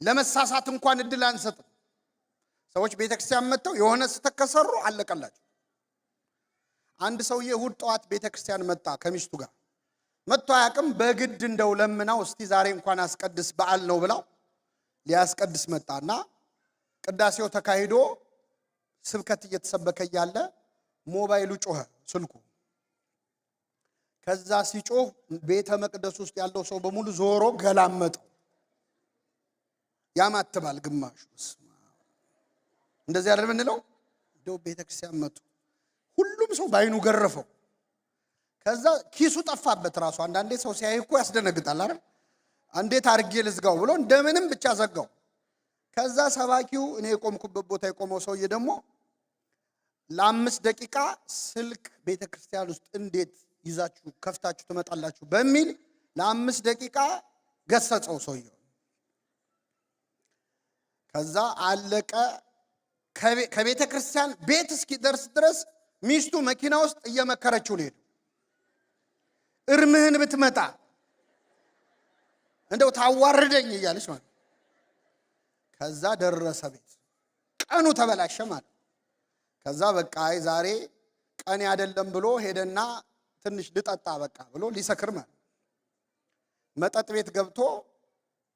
ለመሳሳት እንኳን እድል አንሰጥም። ሰዎች ቤተክርስቲያን መጥተው የሆነ ስተከሰሩ አለቀላቸው። አንድ ሰውዬ እሁድ ጠዋት ቤተክርስቲያን መጣ ከሚስቱ ጋር መጥቶ አያውቅም። በግድ እንደው ለምናው እስቲ ዛሬ እንኳን አስቀድስ በዓል ነው ብላው ሊያስቀድስ መጣና ቅዳሴው ተካሂዶ ስብከት እየተሰበከ ያለ ሞባይሉ ጮኸ፣ ስልኩ። ከዛ ሲጮህ ቤተ መቅደስ ውስጥ ያለው ሰው በሙሉ ዞሮ ገላመጠው። ያማትባል ግማሹ። እንደዚህ አይደል ምንለው? እንደው ቤተክርስቲያን መጡ። ሁሉም ሰው ባይኑ ገረፈው። ከዛ ኪሱ ጠፋበት ራሱ። አንዳንዴ ሰው ሲያይ እኮ ያስደነግጣል አይደል? እንዴት አድርጌ ልዝጋው ብሎ እንደምንም ብቻ ዘጋው። ከዛ ሰባኪው እኔ የቆምኩበት ቦታ የቆመው ሰውዬ ደግሞ ለ5 ደቂቃ ስልክ ቤተክርስቲያን ውስጥ እንዴት ይዛችሁ ከፍታችሁ ትመጣላችሁ በሚል ለ5 ደቂቃ ገሰጸው ሰውዬው። ከዛ አለቀ። ከቤተክርስቲያን ቤት እስኪደርስ ድረስ ሚስቱ መኪና ውስጥ እየመከረችው ነው። እርምህን ብትመጣ እንደው ታዋርደኝ እያለች ማለት። ከዛ ደረሰ ቤት። ቀኑ ተበላሸ ማለት። ከዛ በቃ ዛሬ ቀን አይደለም ብሎ ሄደና ትንሽ ልጠጣ በቃ ብሎ ሊሰክር ማለት። መጠጥ ቤት ገብቶ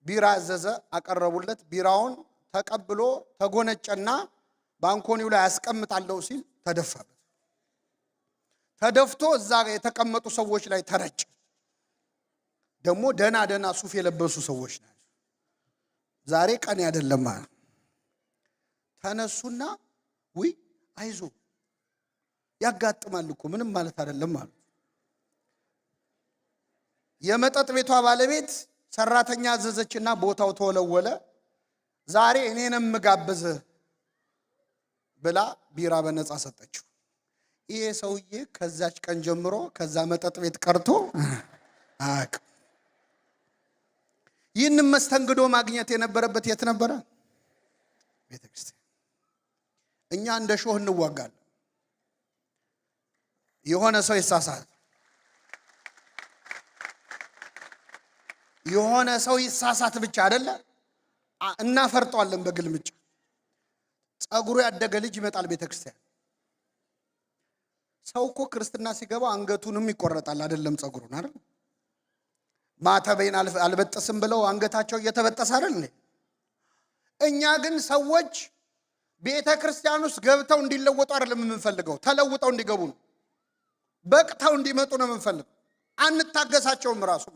ቢራ አዘዘ፣ አቀረቡለት። ቢራውን ተቀብሎ ተጎነጨና ባንኮኒው ላይ ያስቀምጣለሁ ሲል ተደፋበት። ተደፍቶ እዛ የተቀመጡ ሰዎች ላይ ተረጨ። ደግሞ ደና ሱፍ የለበሱ ሰዎች ናቸው። ዛሬ ቀን አይደለም ማለት ተነሱና ውይ አይዞ ያጋጥማል እኮ ምንም ማለት አይደለም ማለት። የመጠጥ ቤቷ ባለቤት ሰራተኛ አዘዘችና ቦታው ተወለወለ። ዛሬ እኔንም ጋብዝ ብላ ቢራ በነፃ ሰጠችው። ይሄ ሰውዬ ከዛች ቀን ጀምሮ ከዛ መጠጥ ቤት ቀርቶ አቅ ይህንን መስተንግዶ ማግኘት የነበረበት የት ነበረ? ቤተክርስቲያን። እኛ እንደ ሾህ እንዋጋለን። የሆነ ሰው ይሳሳት የሆነ ሰው ይሳሳት ብቻ አይደለ እናፈርጠዋለን በግልምጫ። ጸጉሩ ያደገ ልጅ ይመጣል ቤተክርስቲያን። ሰው እኮ ክርስትና ሲገባ አንገቱንም ይቆረጣል አይደለም ጸጉሩን አይደል? ማተቤን አልበጠስም ብለው አንገታቸው እየተበጠሰ አይደል? እኛ ግን ሰዎች ቤተክርስቲያን ውስጥ ገብተው እንዲለወጡ አይደለም የምንፈልገው፣ ተለውጠው እንዲገቡ ነው። በቅተው እንዲመጡ ነው የምንፈልገው። አንታገሳቸውም ራሱ።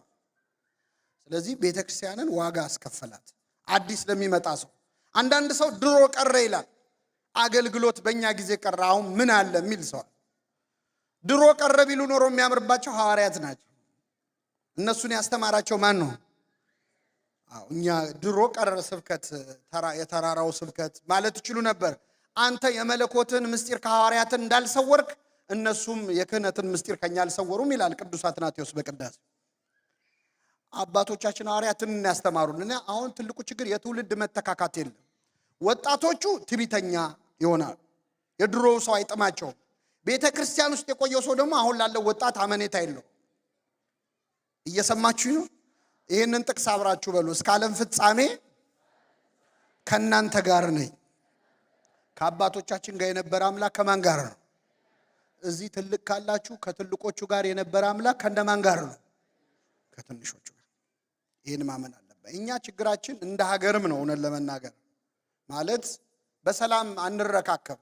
ስለዚህ ቤተክርስቲያንን ዋጋ አስከፈላት አዲስ ለሚመጣ ሰው። አንዳንድ ሰው ድሮ ቀረ ይላል። አገልግሎት በእኛ ጊዜ ቀረ አሁን ምን አለ የሚል ሰው። ድሮ ቀረ ቢሉ ኖሮ የሚያምርባቸው ሐዋርያት ናቸው። እነሱን ያስተማራቸው ማን ነው? እኛ ድሮ ቀረ ስብከት የተራራው ስብከት ማለት ይችሉ ነበር። አንተ የመለኮትን ምስጢር ከሐዋርያትን እንዳልሰወርክ እነሱም የክህነትን ምስጢር ከኛ አልሰወሩም ይላል ቅዱስ አትናቴዎስ በቅዳሴ። አባቶቻችን ሐዋርያትን ያስተማሩን። አሁን ትልቁ ችግር የትውልድ መተካካት የለም። ወጣቶቹ ትቢተኛ ይሆናል። የድሮው ሰው አይጥማቸውም። ቤተክርስቲያን ውስጥ የቆየው ሰው ደግሞ አሁን ላለው ወጣት አመኔታ የለው። እየሰማችሁ ነው? ይሄንን ጥቅስ አብራችሁ በሉ። እስከ ዓለም ፍጻሜ ከናንተ ጋር ነኝ። ከአባቶቻችን ጋር የነበረ አምላክ ከማን ጋር ነው? እዚህ ትልቅ ካላችሁ ከትልቆቹ ጋር የነበረ አምላክ ከነማን ጋር ነው? ከትንሾቹ ጋር። ይሄን ማመን አለበት። እኛ ችግራችን እንደ ሀገርም ነው እውነት ለመናገር ማለት በሰላም አንረካከብ።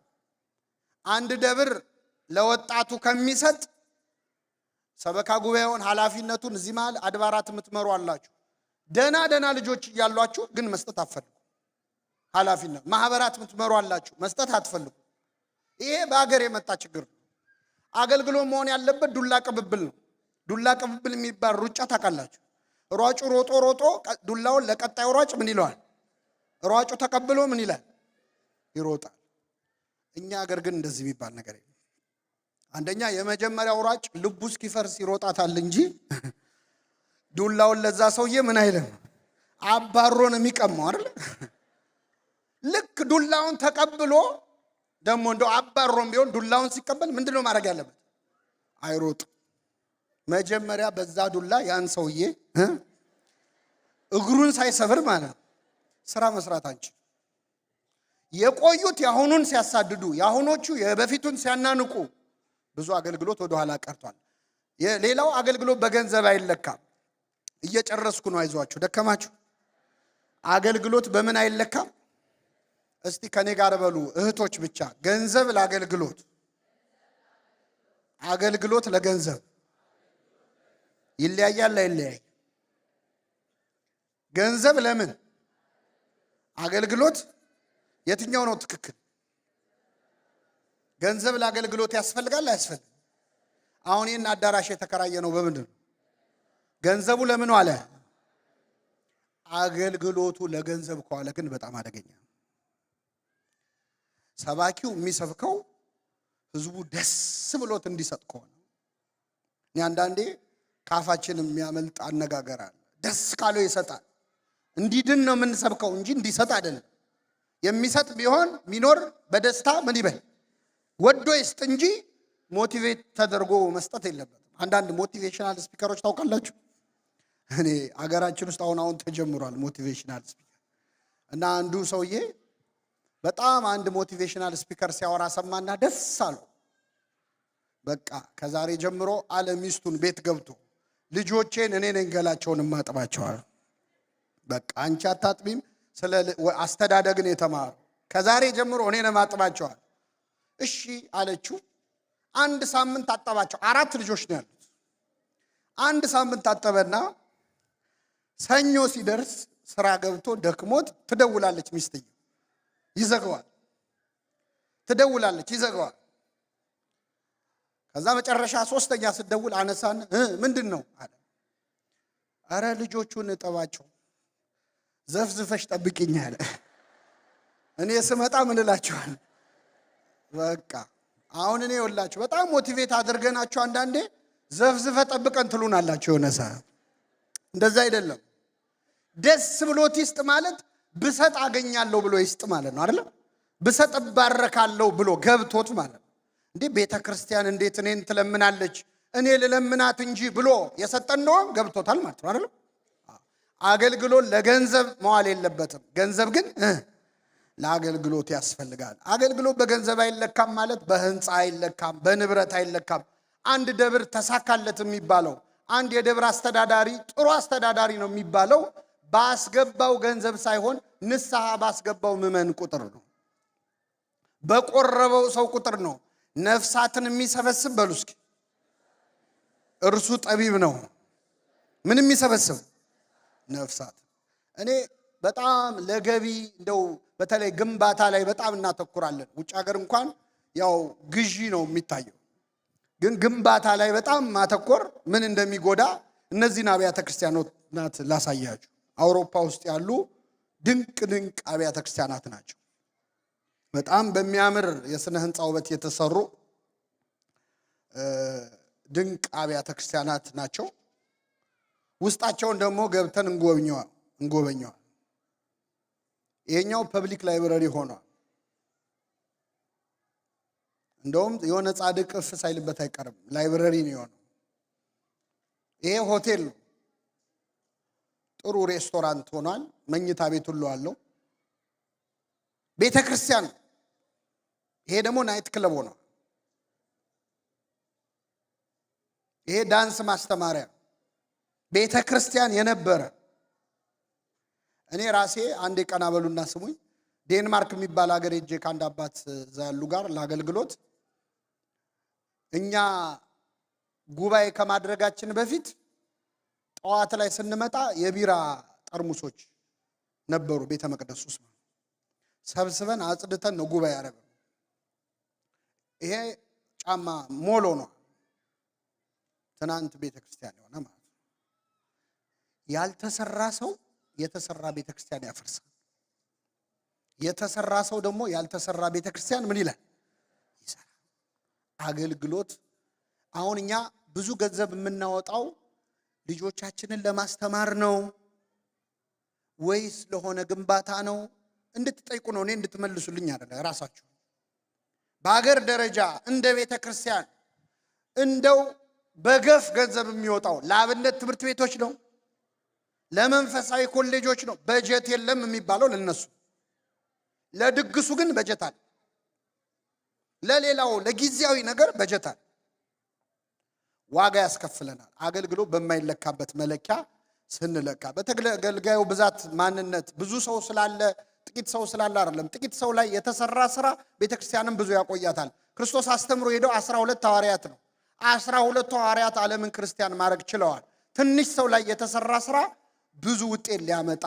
አንድ ደብር ለወጣቱ ከሚሰጥ ሰበካ ጉባኤውን ኃላፊነቱን እዚህ መሃል አድባራት የምትመሩ አላችሁ። ደና ልጆች እያሏችሁ ግን መስጠት አትፈልጉ። ኃላፊነት ማህበራት የምትመሩ አላችሁ፣ መስጠት አትፈልጉ። ይሄ በአገር የመጣ ችግር ነው። አገልግሎት መሆን ያለበት ዱላ ቅብብል ነው። ዱላ ቅብብል የሚባል ሩጫ ታውቃላችሁ? ሯጩ ሮጦ ዱላውን ለቀጣዩ ሯጭ ምን ይለዋል? ሯጩ ተቀብሎ ምን ይላል? ይሮጣል። እኛ አገር ግን እንደዚህ የሚባል ነገር የለም። አንደኛ የመጀመሪያው ሯጭ ልቡ እስኪፈርስ ይሮጣታል እንጂ ዱላውን ለዛ ሰውዬ ምን አይልም፣ አባሮን የሚቀማው አይደል? ልክ ዱላውን ተቀብሎ ደግሞ እንደው አባሮም ቢሆን ዱላውን ሲቀበል ምንድነው ማድረግ ያለበት? አይሮጥ። መጀመሪያ በዛ ዱላ ያን ሰውዬ እግሩን ሳይሰብር ማለት ስራ መስራት አንቺ የቆዩት ያሁኑን ሲያሳድዱ ያሁኖቹ የበፊቱን ሲያናንቁ ብዙ አገልግሎት ወደ ኋላ ቀርቷል። ሌላው አገልግሎት በገንዘብ አይለካም። እየጨረስኩ ነው፣ አይዟችሁ። ደከማችሁ? አገልግሎት በምን አይለካም? እስቲ ከኔ ጋር በሉ እህቶች ብቻ። ገንዘብ ለአገልግሎት፣ አገልግሎት ለገንዘብ ይለያያል አይለያይ? ገንዘብ ለምን? አገልግሎት የትኛው ነው ትክክል? ገንዘብ ለአገልግሎት ያስፈልጋል አያስፈልግም? አሁን ይህን አዳራሽ የተከራየ ነው በምንድን ነው? ገንዘቡ ለምን ዋለ? አገልግሎቱ ለገንዘብ ከዋለ ግን በጣም አደገኛ። ሰባኪው የሚሰብከው ህዝቡ ደስ ብሎት እንዲሰጥ ከሆነ እኔ አንዳንዴ ካፋችን የሚያመልጥ አነጋገር አለ። ደስ ካለው ይሰጣል። እንዲድን ነው የምንሰብከው እንጂ እንዲሰጥ አይደለም። የሚሰጥ ቢሆን ሚኖር በደስታ ምን ይበል ወዶ ይስጥ እንጂ ሞቲቬት ተደርጎ መስጠት የለበትም። አንዳንድ ሞቲቬሽናል ስፒከሮች ታውቃላችሁ? እኔ አገራችን ውስጥ አሁን ተጀምሯል ሞቲቬሽናል ስፒከር። እና አንዱ ሰውዬ በጣም አንድ ሞቲቬሽናል ስፒከር ሲያወራ ሰማና ደስ አለው። በቃ ከዛሬ ጀምሮ አለ ሚስቱን ቤት ገብቶ ልጆቼን እኔ ነኝ ገላቸውን ማጥባቸዋል። በቃ አንቺ አታጥቢም። ስለ አስተዳደግን የተማሩ ከዛሬ ጀምሮ እኔ ነው ማጥባቸዋል። እሺ አለችው። አንድ ሳምንት አጠባቸው። 4 ልጆች ነው ያሉት። አንድ ሳምንት አጠበና ሰኞ ሲደርስ ስራ ገብቶ ደክሞት ትደውላለች ሚስትየው። ይዘጋዋል። ትደውላለች፣ ይዘጋዋል። ከዛ መጨረሻ 3ኛ ስትደውል አነሳን። ምንድን ነው አለ። አረ ልጆቹን እጠባቸው፣ ዘፍዝፈሽ ጠብቂኝ አለ። እኔ ስመጣ ምን እላችኋል? በቃ አሁን እኔ ይኸውላችሁ በጣም ሞቲቬት አድርገናችሁ አንዳንዴ ዘፍዝፈ ጠብቀን ትሉናላችሁ። የሆነ ሰዓት እንደዛ አይደለም። ደስ ብሎት ይስጥ ማለት ብሰጥ አገኛለሁ ብሎ ይስጥ ማለት ነው አይደል? ብሰጥ ባረካለሁ ብሎ ገብቶት ማለት ነው። እንዴ ቤተ ክርስቲያን እንዴት እኔን ትለምናለች እኔ ልለምናት እንጂ ብሎ የሰጠን ነው ገብቶታል ማለት ነው አይደል? አገልግሎት ለገንዘብ መዋል የለበትም። ገንዘብ ግን ለአገልግሎት ያስፈልጋል። አገልግሎት በገንዘብ አይለካም ማለት በህንፃ አይለካም፣ በንብረት አይለካም። አንድ ደብር ተሳካለት የሚባለው አንድ የደብር አስተዳዳሪ ጥሩ አስተዳዳሪ ነው የሚባለው ባስገባው ገንዘብ ሳይሆን ንስሐ ባስገባው ምዕመን ቁጥር ነው፣ በቆረበው ሰው ቁጥር ነው። ነፍሳትን የሚሰበስብ በሉ እስኪ እርሱ ጠቢብ ነው። ምን የሚሰበስብ ነፍሳት። እኔ በጣም ለገቢ እንደው በተለይ ግንባታ ላይ በጣም እናተኩራለን። ውጭ ሀገር እንኳን ያው ግዢ ነው የሚታየው፣ ግን ግንባታ ላይ በጣም ማተኮር ምን እንደሚጎዳ እነዚህን አብያተ ክርስቲያናት ላሳያችሁ። አውሮፓ ውስጥ ያሉ ድንቅ ድንቅ አብያተ ክርስቲያናት ናቸው። በጣም በሚያምር የስነ ህንፃ ውበት የተሰሩ ድንቅ አብያተ ክርስቲያናት ናቸው። ውስጣቸውን ደግሞ ገብተን እንጎበኘዋል። ይሄኛው ፐብሊክ ላይብረሪ ሆኗል። እንደውም የሆነ ጻድቅ እፍ ሳይልበት አይቀርም፣ ላይብረሪ ነው የሆነው። ይሄ ሆቴል ነው። ጥሩ ሬስቶራንት ሆኗል። መኝታ ቤት ሁሉ አለው። ቤተ ክርስቲያን፣ ይሄ ደግሞ ናይት ክለብ ሆኗል። ይሄ ዳንስ ማስተማሪያ ቤተ ክርስቲያን የነበረ። እኔ ራሴ አንዴ ቀና በሉና ስሙኝ፣ ዴንማርክ የሚባል ሀገር ሄጄ ከአንድ አባት እዛ ያሉ ጋር ለአገልግሎት እኛ ጉባኤ ከማድረጋችን በፊት ጠዋት ላይ ስንመጣ የቢራ ጠርሙሶች ነበሩ ቤተ መቅደስ ውስጥ። ሰብስበን አጽድተን ነው ጉባኤ ያደረገው። ይሄ ጫማ ሞሎ ነው። ትናንት ቤተ ክርስቲያን የሆነ ማለት ነው። ያልተሰራ ሰው የተሰራ ቤተ ክርስቲያን ያፈርሳል። የተሰራ ሰው ደግሞ ያልተሰራ ቤተ ክርስቲያን ምን ይላል? ይሰራል። አገልግሎት አሁን እኛ ብዙ ገንዘብ የምናወጣው ልጆቻችንን ለማስተማር ነው ወይስ ለሆነ ግንባታ ነው እንድትጠይቁ ነው። እኔ እንድትመልሱልኝ አይደለም ራሳችሁ። በአገር ደረጃ እንደ ቤተ ክርስቲያን እንደው በገፍ ገንዘብ የሚወጣው ለአብነት ትምህርት ቤቶች ነው፣ ለመንፈሳዊ ኮሌጆች ነው። በጀት የለም የሚባለው ለነሱ። ለድግሱ ግን በጀት አለ። ለሌላው ለጊዜያዊ ነገር በጀት አለ። ዋጋ ያስከፍለናል። አገልግሎት በማይለካበት መለኪያ ስንለካ በተገልጋዩ ብዛት ማንነት ብዙ ሰው ስላለ ጥቂት ሰው ስላለ አይደለም። ጥቂት ሰው ላይ የተሰራ ስራ ቤተክርስቲያንን ብዙ ያቆያታል። ክርስቶስ አስተምሮ ሄደው 12 ሐዋርያት ነው። 12 ሐዋርያት ዓለምን ክርስቲያን ማድረግ ችለዋል። ትንሽ ሰው ላይ የተሰራ ስራ ብዙ ውጤት ሊያመጣ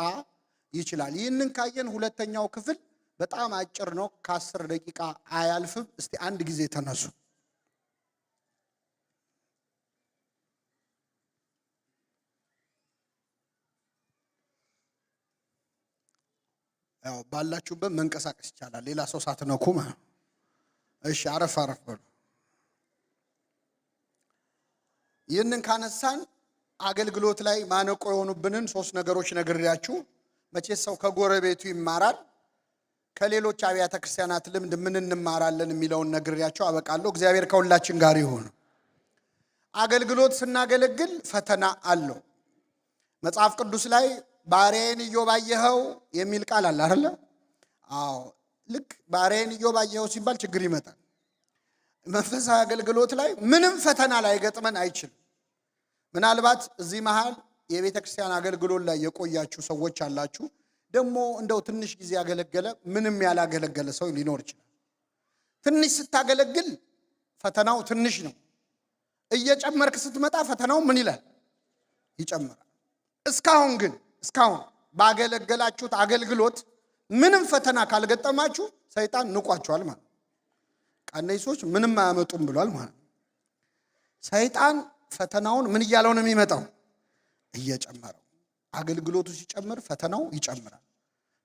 ይችላል። ይህንን ካየን ሁለተኛው ክፍል በጣም አጭር ነው፣ ከ10 ደቂቃ አያልፍም። እስቲ አንድ ጊዜ ተነሱ። ያው ባላችሁበት መንቀሳቀስ ይቻላል፣ ሌላ ሰው ሳትነኩ ማለት። እሺ አረፍ አረፍ በሉ። ይህንን ካነሳን አገልግሎት ላይ ማነቆ የሆኑብንን 3 ነገሮች ነግሬያችሁ፣ መቼስ ሰው ከጎረቤቱ ይማራል፣ ከሌሎች አብያተ ክርስቲያናት ልምድ ምን እንማራለን የሚለውን ነግሬያችሁ አበቃለሁ። እግዚአብሔር ከሁላችን ጋር ይሁን። አገልግሎት ስናገለግል ፈተና አለው። መጽሐፍ ቅዱስ ላይ ባሪያዬን ኢዮብ አየኸው የሚል ቃል አለ አይደል? አዎ፣ ልክ ባሪያዬን ኢዮብ አየኸው ሲባል ችግር ይመጣል። መንፈሳዊ አገልግሎት ላይ ምንም ፈተና ላይ ገጥመን አይችልም። ምናልባት እዚህ መሃል የቤተ ክርስቲያን አገልግሎት ላይ የቆያችሁ ሰዎች አላችሁ። ደግሞ እንደው ትንሽ ጊዜ ያገለገለ ምንም ያላገለገለ ሰው ሊኖር ይችላል። ትንሽ ስታገለግል ፈተናው ትንሽ ነው። እየጨመርክ ስትመጣ ፈተናው ምን ይላል? ይጨምራል። እስካሁን ባገለገላችሁት አገልግሎት ምንም ፈተና ካልገጠማችሁ ሰይጣን ንቋችኋል ማለት ነው። እነዚህ ሰዎች ምንም አያመጡም ብሏል ማለት ነው። ሰይጣን ፈተናውን ምን እያለው ነው የሚመጣው? እየጨመረው። አገልግሎቱ ሲጨምር ፈተናው ይጨምራል።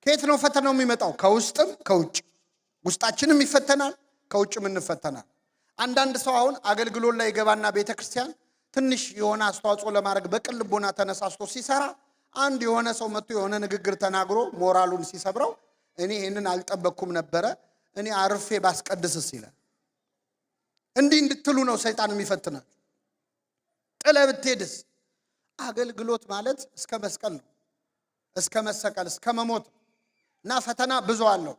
ከየት ነው ፈተናው የሚመጣው? ከውስጥም ከውጭ። ውስጣችንም ይፈተናል፣ ከውጭም እንፈተናል። አንዳንድ ሰው አሁን አገልግሎት ላይ ገባና ቤተክርስቲያን ትንሽ የሆነ አስተዋጽኦ ለማድረግ በቅን ልቦና ተነሳስቶ ሲሰራ አንድ የሆነ ሰው መጥቶ የሆነ ንግግር ተናግሮ ሞራሉን ሲሰብረው እኔ ይሄንን አልጠበቅኩም ነበረ፣ እኔ አርፌ ባስቀድስስ ይላል። እንዲህ እንድትሉ ነው ሰይጣን የሚፈትናችሁ። ጥለህ ብትሄድስ? አገልግሎት ማለት እስከ መስቀል ነው፣ እስከ መሰቀል፣ እስከ መሞት እና ፈተና ብዙ አለው።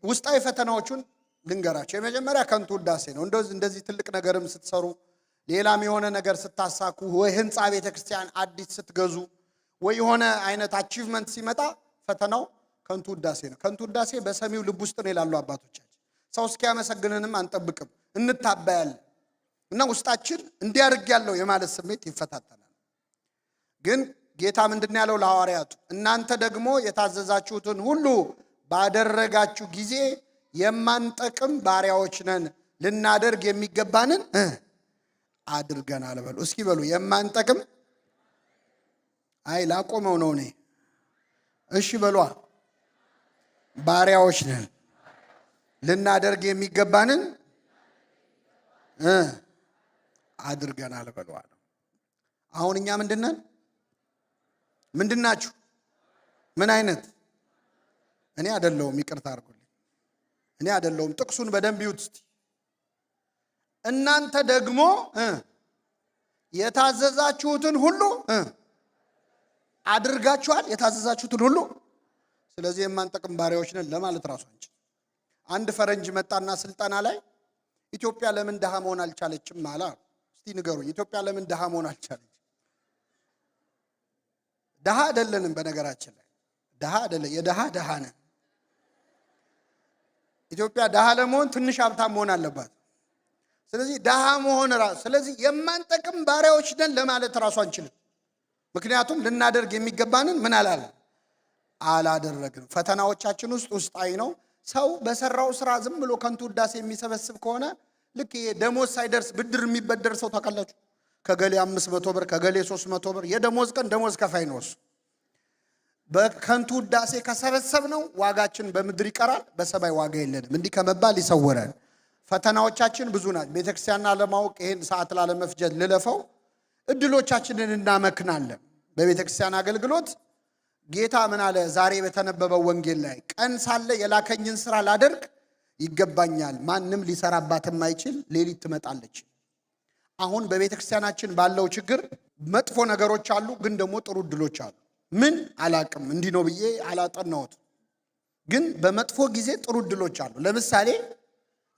ውስጣዊ ፈተናዎቹን ልንገራቸው። የመጀመሪያ ከንቱ ውዳሴ ነው። እንደዚህ ትልቅ ነገርም ስትሰሩ፣ ሌላም የሆነ ነገር ስታሳኩ፣ ወይ ህንፃ ቤተክርስቲያን አዲስ ስትገዙ፣ ወይ የሆነ አይነት አቺቭመንት ሲመጣ ፈተናው ከንቱ ውዳሴ ነው። ከንቱ ውዳሴ በሰሚው ልብ ውስጥ ነው ይላሉ አባቶቻችን። ሰው እስኪያመሰግንንም አንጠብቅም፣ እንታባያለን እና ውስጣችን እንዲያርግ ያለው የማለት ስሜት ይፈታተናል። ግን ጌታ ምንድነው ያለው ለሐዋርያቱ? እናንተ ደግሞ የታዘዛችሁትን ሁሉ ባደረጋችሁ ጊዜ የማንጠቅም ባሪያዎች ነን፣ ልናደርግ የሚገባንን አድርገናል በሉ። እስኪ በሉ የማንጠቅም። አይ ላቆመው ነው እኔ። እሺ በሏ። ባሪያዎች ነን፣ ልናደርግ የሚገባንን አድርገናል በሉ። አሁን እኛ ምንድነን? ምንድናችሁ? ምን አይነት? እኔ አይደለሁም፣ ይቅርታ አድርጉልኝ፣ እኔ አይደለሁም። ጥቅሱን በደንብ ይዩት እስቲ። እናንተ ደግሞ የታዘዛችሁትን ሁሉ አድርጋችኋል። የታዘዛችሁትን ሁሉ። ስለዚህ የማንጠቅም ባሪያዎች ነን ለማለት ራሱ አንችል። አንድ ፈረንጅ መጣና ስልጠና ላይ ኢትዮጵያ ለምን ድሃ መሆን አልቻለችም አለ። እስቲ ንገሩኝ፣ ኢትዮጵያ ለምን ድሃ መሆን አልቻለች? ድሃ አይደለንም። በነገራችን ላይ ድሃ አይደለም፣ የድሃ ድሃ ነን። ኢትዮጵያ ድሃ ለመሆን ትንሽ ሀብታም መሆን አለባት። ስለዚህ ድሃ መሆን ራሱ፣ ስለዚህ የማንጠቅም ባሪያዎች ነን ለማለት ራሱ አንችልም። ምክንያቱም ልናደርግ የሚገባንን ምን አላደረግንም። ፈተናዎቻችን ውስጣዊ ነው። ሰው በሰራው ስራ ዝም ብሎ ከንቱ ውዳሴ የሚሰበስብ ከሆነ ልክ ደሞዝ ሳይደርስ ብድር የሚበደር ሰው ታውቃላችሁ? ከገሌ 500 ብር ከገሌ 300 ብር የደሞዝ ቀን ደሞዝ ከፋይ ነው እሱ። በከንቱ ውዳሴ ከሰበሰብ ነው ዋጋችን በምድር ይቀራል፣ በሰማይ ዋጋ የለንም። እንዲህ ከመባል ይሰወረን። ፈተናዎቻችን ብዙ ናቸው። ቤተክርስቲያንና ለማወቅ ይሄን ሰዓት ላለመፍጀት ልለፈው። እድሎቻችንን እናመክናለን። በቤተክርስቲያን አገልግሎት ጌታ ምን አለ? ዛሬ በተነበበው ወንጌል ላይ ቀን ሳለ የላከኝን ስራ ላደርግ ይገባኛል፣ ማንም ሊሰራባት የማይችል ሌሊት ትመጣለች። አሁን በቤተክርስቲያናችን ባለው ችግር መጥፎ ነገሮች አሉ፣ ግን ደግሞ ጥሩ እድሎች አሉ። ምን አላቅም፣ እንዲህ ነው ብዬ አላጠናሁት፣ ግን በመጥፎ ጊዜ ጥሩ እድሎች አሉ። ለምሳሌ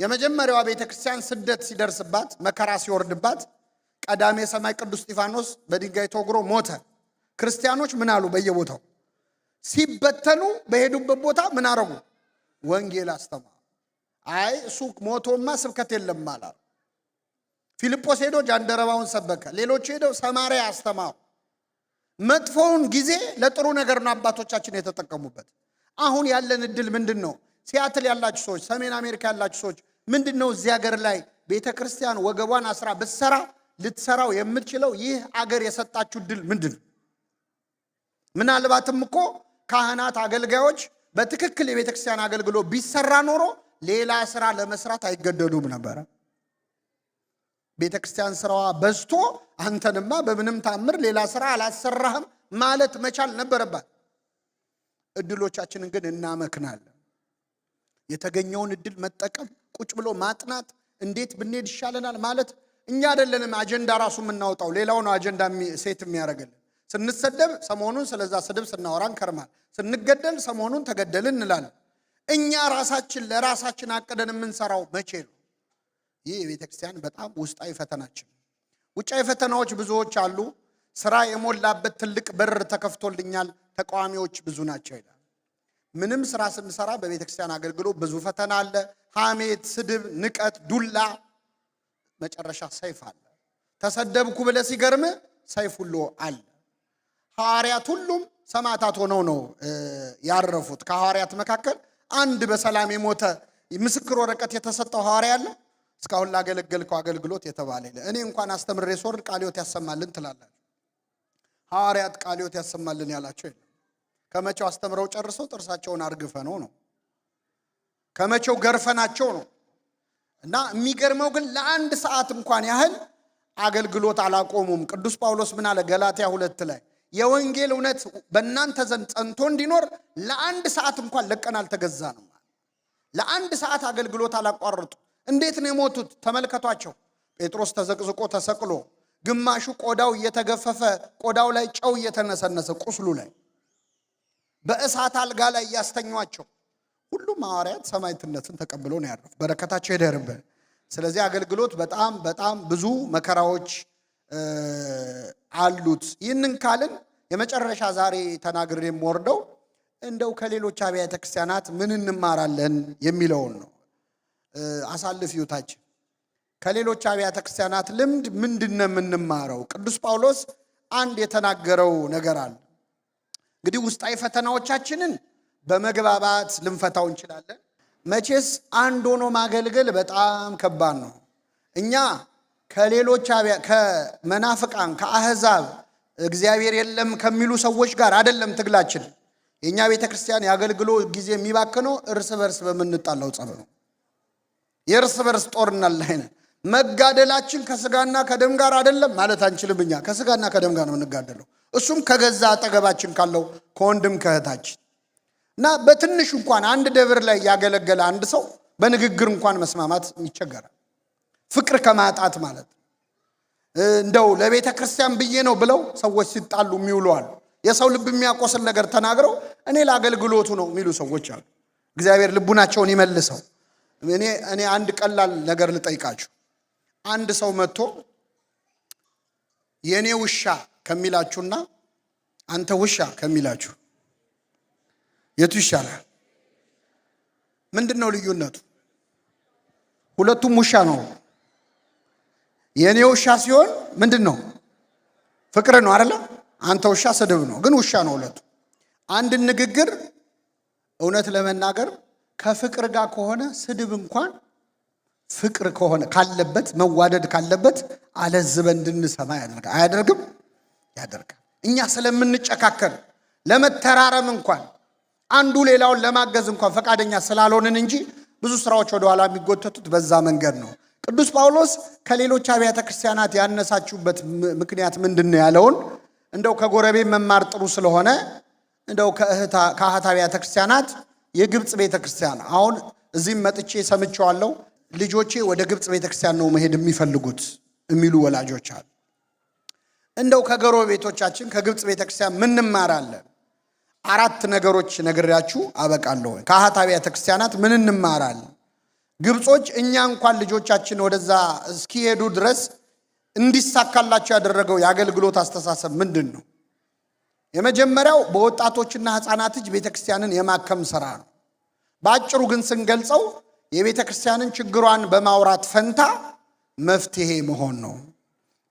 የመጀመሪያዋ ቤተክርስቲያን ስደት ሲደርስባት፣ መከራ ሲወርድባት፣ ቀዳሜ ሰማይ ቅዱስ እስጢፋኖስ በድንጋይ ተወግሮ ሞተ። ክርስቲያኖች ምን አሉ? በየቦታው ሲበተኑ በሄዱበት ቦታ ምን አረጉ? ወንጌል አስተማሩ። አይ እሱ ሞቶማ ስብከት የለም አላሉ። ፊልጶስ ሄዶ ጃንደረባውን ሰበከ። ሌሎች ሄደው ሰማርያ አስተማሩ። መጥፎውን ጊዜ ለጥሩ ነገር ነው አባቶቻችን የተጠቀሙበት። አሁን ያለን እድል ምንድን ነው? ሲያትል ያላችሁ ሰዎች፣ ሰሜን አሜሪካ ያላችሁ ሰዎች ምንድን ነው እዚህ ሀገር ላይ ቤተክርስቲያን ወገቧን አስራ ብትሰራ ልትሰራው የምትችለው ይህ አገር የሰጣችሁ እድል ምንድን ነው? ምናልባትም እኮ ካህናት፣ አገልጋዮች በትክክል የቤተክርስቲያን አገልግሎት ቢሰራ ኖሮ ሌላ ስራ ለመስራት አይገደዱም ነበረ። ቤተክርስቲያን ስራዋ በዝቶ አንተንማ በምንም ታምር ሌላ ስራ አላሰራህም ማለት መቻል ነበረባት። እድሎቻችንን ግን እናመክናለን። የተገኘውን እድል መጠቀም፣ ቁጭ ብሎ ማጥናት፣ እንዴት ብንሄድ ይሻለናል ማለት እኛ አይደለንም አጀንዳ ራሱ የምናወጣው፣ ሌላው ነው አጀንዳ ሴት የሚያደርግልን። ስንሰደብ ሰሞኑን ስለዛ ስድብ ስናወራ እንከርማል። ስንገደል ሰሞኑን ተገደልን እንላለን። እኛ ራሳችን ለራሳችን አቅደን የምንሰራው መቼ ነው? ይህ የቤተክርስቲያን በጣም ውስጣዊ ፈተናችን። ውጫዊ ፈተናዎች ብዙዎች አሉ። ስራ የሞላበት ትልቅ በር ተከፍቶልኛል፣ ተቃዋሚዎች ብዙ ናቸው ይላል። ምንም ስራ ስንሰራ በቤተክርስቲያን አገልግሎት ብዙ ፈተና አለ። ሐሜት፣ ስድብ፣ ንቀት፣ ዱላ፣ መጨረሻ ሰይፍ አለ። ተሰደብኩ ብለህ ሲገርም ሰይፍ ሁሉ አለ። ሐዋርያት ሁሉም ሰማዕታት ሆነው ነው ያረፉት። ከሐዋርያት መካከል አንድ በሰላም የሞተ ምስክር ወረቀት የተሰጠው ሐዋርያ አለ? እስካሁን ላገለገልከው አገልግሎት የተባለ ይለ እኔ እንኳን አስተምሬ ስወርድ ቃለ ሕይወት ያሰማልን ትላላችሁ። ሐዋርያት ቃለ ሕይወት ያሰማልን ያላቸው የለም። ከመቼው አስተምረው ጨርሰው ጥርሳቸውን አርግፈነው ነው። ከመቼው ገርፈናቸው ነው። እና የሚገርመው ግን ለአንድ ሰዓት እንኳን ያህል አገልግሎት አላቆሙም። ቅዱስ ጳውሎስ ምን አለ? ገላትያ 2 ላይ የወንጌል እውነት በእናንተ ዘንድ ጸንቶ እንዲኖር ለአንድ ሰዓት እንኳን ለቀን አልተገዛንም። ለአንድ ሰዓት አገልግሎት አላቋረጡ። እንዴት ነው የሞቱት? ተመልከቷቸው። ጴጥሮስ ተዘቅዝቆ ተሰቅሎ፣ ግማሹ ቆዳው እየተገፈፈ ቆዳው ላይ ጨው እየተነሰነሰ ቁስሉ ላይ በእሳት አልጋ ላይ ያስተኛቸው። ሁሉም ሐዋርያት ሰማዕትነትን ተቀብለው ነው ያረፉት። በረከታቸው ይደርብን። ስለዚህ አገልግሎት በጣም በጣም ብዙ መከራዎች አሉት። ይህንን ካልን የመጨረሻ ዛሬ ተናግሬ የምወርደው እንደው ከሌሎች አብያተ ክርስቲያናት ምን እንማራለን የሚለውን ነው። አሳልፍ ይውታችን ከሌሎች አብያተ ክርስቲያናት ልምድ ምንድነው የምንማረው? ቅዱስ ጳውሎስ አንድ የተናገረው ነገር አለ። እንግዲህ ውስጣዊ ፈተናዎቻችንን በመግባባት ልንፈታው እንችላለን። መቼስ አንድ ሆኖ ማገልገል በጣም ከባድ ነው። እኛ ከሌሎች ከመናፍቃን ከአህዛብ እግዚአብሔር የለም ከሚሉ ሰዎች ጋር አይደለም ትግላችን። የኛ ቤተክርስቲያን ያገልግሎት ጊዜ የሚባክነው እርስ በርስ በመንጣላው ጸብ ነው። የእርስ በርስ ጦርነት ላይ ነን። መጋደላችን ከስጋና ከደም ጋር አይደለም ማለት አንችልም። እኛ ከስጋና ከደም ጋር ነው የምንጋደለው፣ እሱም ከገዛ አጠገባችን ካለው ከወንድም ከእህታችን እና በትንሽ እንኳን አንድ ደብር ላይ ያገለገለ አንድ ሰው በንግግር እንኳን መስማማት ይቸገራል። ፍቅር ከማጣት ማለት እንደው ለቤተ ክርስቲያን ብዬ ነው ብለው ሰዎች ሲጣሉ የሚውሉ አሉ። የሰው ልብ የሚያቆስል ነገር ተናግረው እኔ ለአገልግሎቱ ነው የሚሉ ሰዎች አሉ። እግዚአብሔር ልቡናቸውን ይመልሰው። እኔ አንድ ቀላል ነገር ልጠይቃችሁ። አንድ ሰው መጥቶ የኔ ውሻ ከሚላችሁና አንተ ውሻ ከሚላችሁ የቱ ይሻላል? ምንድነው ልዩነቱ? ሁለቱም ውሻ ነው። የኔ ውሻ ሲሆን ምንድነው? ፍቅር ነው አይደለ? አንተ ውሻ ስድብ ነው፣ ግን ውሻ ነው ሁለቱ። አንድ ንግግር እውነት ለመናገር ከፍቅር ጋር ከሆነ ስድብ እንኳን ፍቅር ከሆነ ካለበት መዋደድ ካለበት አለዝበን እንድንሰማ ያደርጋል። አያደርግም? ያደርጋል። እኛ ስለምንጨካከል ለመተራረም እንኳን አንዱ ሌላውን ለማገዝ እንኳን ፈቃደኛ ስላልሆንን እንጂ ብዙ ስራዎች ወደ ኋላ የሚጎተቱት በዛ መንገድ ነው። ቅዱስ ጳውሎስ ከሌሎች አብያተ ክርስቲያናት ያነሳችሁበት ምክንያት ምንድነው ያለውን እንደው ከጎረቤት መማር ጥሩ ስለሆነ እንደው ከአህት አብያተ ክርስቲያናት የግብጽ ቤተክርስቲያን አሁን እዚህም መጥቼ ሰምቼዋለሁ። ልጆቼ ወደ ግብጽ ቤተክርስቲያን ነው መሄድ የሚፈልጉት የሚሉ ወላጆች አሉ። እንደው ከጎረቤቶቻችን ከግብጽ ቤተክርስቲያን ምን እንማራለን? 4 ነገሮች ነግሬያችሁ አበቃለሁ። ከአህት አብያተ ክርስቲያናት ምን እንማራለን? ግብጾች እኛ እንኳን ልጆቻችን ወደዛ እስኪሄዱ ድረስ እንዲሳካላቸው ያደረገው የአገልግሎት አስተሳሰብ ምንድን ነው? የመጀመሪያው በወጣቶችና ህፃናት እጅ ቤተክርስቲያንን የማከም ሥራ ነው። በአጭሩ ግን ስንገልጸው የቤተክርስቲያንን ችግሯን በማውራት ፈንታ መፍትሄ መሆን ነው።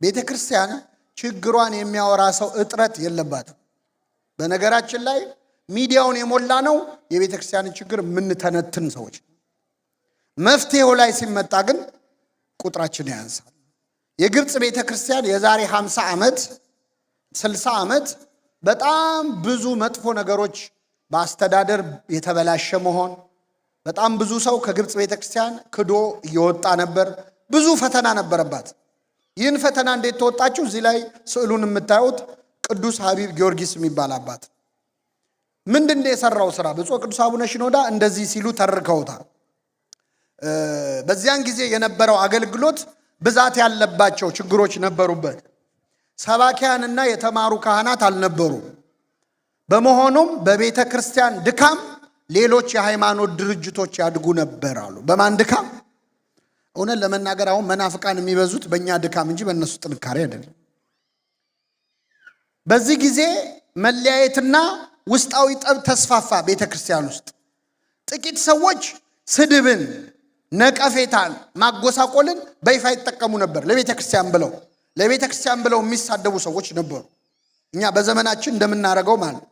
ቤተክርስቲያን ችግሯን የሚያወራ ሰው እጥረት የለባትም። በነገራችን ላይ ሚዲያውን የሞላ ነው የቤተክርስቲያንን ችግር የምንተነትን ሰዎች። መፍትሄው ላይ ሲመጣ ግን ቁጥራችን ያንሳል። የግብጽ ቤተክርስቲያን የዛሬ 50 ዓመት 60 ዓመት በጣም ብዙ መጥፎ ነገሮች በአስተዳደር የተበላሸ መሆን፣ በጣም ብዙ ሰው ከግብጽ ቤተክርስቲያን ክዶ እየወጣ ነበር። ብዙ ፈተና ነበረባት። ይህን ፈተና እንዴት ተወጣችሁ? እዚህ ላይ ስዕሉን የምታዩት ቅዱስ ሐቢብ ጊዮርጊስ የሚባል አባት ምንድነው የሰራው ስራ? ብፁዕ ቅዱስ አቡነ ሽኖዳ እንደዚህ ሲሉ ተርከውታል። በዚያን ጊዜ የነበረው አገልግሎት ብዛት ያለባቸው ችግሮች ነበሩበት። ሰባኪያንና የተማሩ ካህናት አልነበሩ። በመሆኑም በቤተ ክርስቲያን ድካም ሌሎች የሃይማኖት ድርጅቶች ያድጉ ነበር አሉ። በማን ድካም? እውነት ለመናገር አሁን መናፍቃን የሚበዙት በእኛ ድካም እንጂ በእነሱ ጥንካሬ አይደለም። በዚህ ጊዜ መለያየትና ውስጣዊ ጠብ ተስፋፋ ቤተክርስቲያን ውስጥ። ጥቂት ሰዎች ስድብን፣ ነቀፌታን፣ ማጎሳቆልን በይፋ ይጠቀሙ ነበር። ለቤተክርስቲያን ብለው የሚሳደቡ ሰዎች ነበሩ። እኛ በዘመናችን እንደምናደርገው ማለት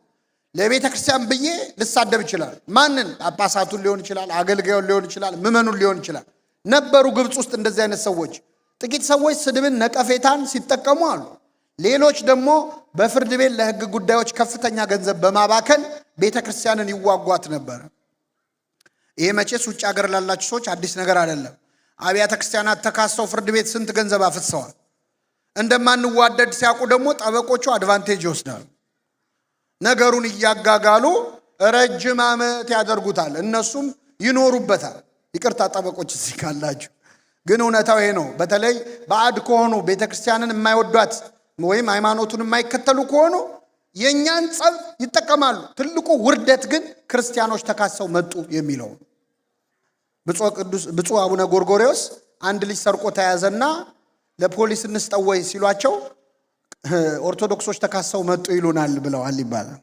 ለቤተክርስቲያን ብዬ ልሳደብ ይችላል። ማንን? ጳጳሳቱን ሊሆን ይችላል፣ አገልጋዩን ሊሆን ይችላል፣ ምዕመኑን ሊሆን ይችላል። ነበሩ ግብፅ ውስጥ እንደዚህ አይነት ሰዎች። ጥቂት ሰዎች ስድብን፣ ነቀፌታን ሲጠቀሙ አሉ። ሌሎች ደግሞ በፍርድ ቤት ለሕግ ጉዳዮች ከፍተኛ ገንዘብ በማባከን ቤተክርስቲያንን ይዋጓት ነበር። ይሄ መቼስ ውጭ ሀገር ላላችሁ ሰዎች አዲስ ነገር አይደለም። አብያተ ክርስቲያናት ተካሰው ፍርድ ቤት ስንት ገንዘብ አፍሰዋል። እንደማንዋደድ ሲያውቁ ደግሞ ጠበቆቹ አድቫንቴጅ ይወስዳሉ። ነገሩን እያጋጋሉ ረጅም ዓመት ያደርጉታል፣ እነሱም ይኖሩበታል። ይቅርታ ጠበቆች እዚህ ካላችሁ፣ ግን እውነታው ይሄ ነው። በተለይ ባዕድ ከሆኑ ቤተክርስቲያንን የማይወዷት ወይም ሃይማኖቱን የማይከተሉ ከሆኑ የእኛን ጸብ ይጠቀማሉ። ትልቁ ውርደት ግን ክርስቲያኖች ተካሰው መጡ የሚለው። ብፁዕ አቡነ ጎርጎርዮስ አንድ ልጅ ሰርቆ ተያዘና ለፖሊስ እንስጠው ወይ ሲሏቸው ኦርቶዶክሶች ተካሰው መጡ ይሉናል ብለዋል ይባላል።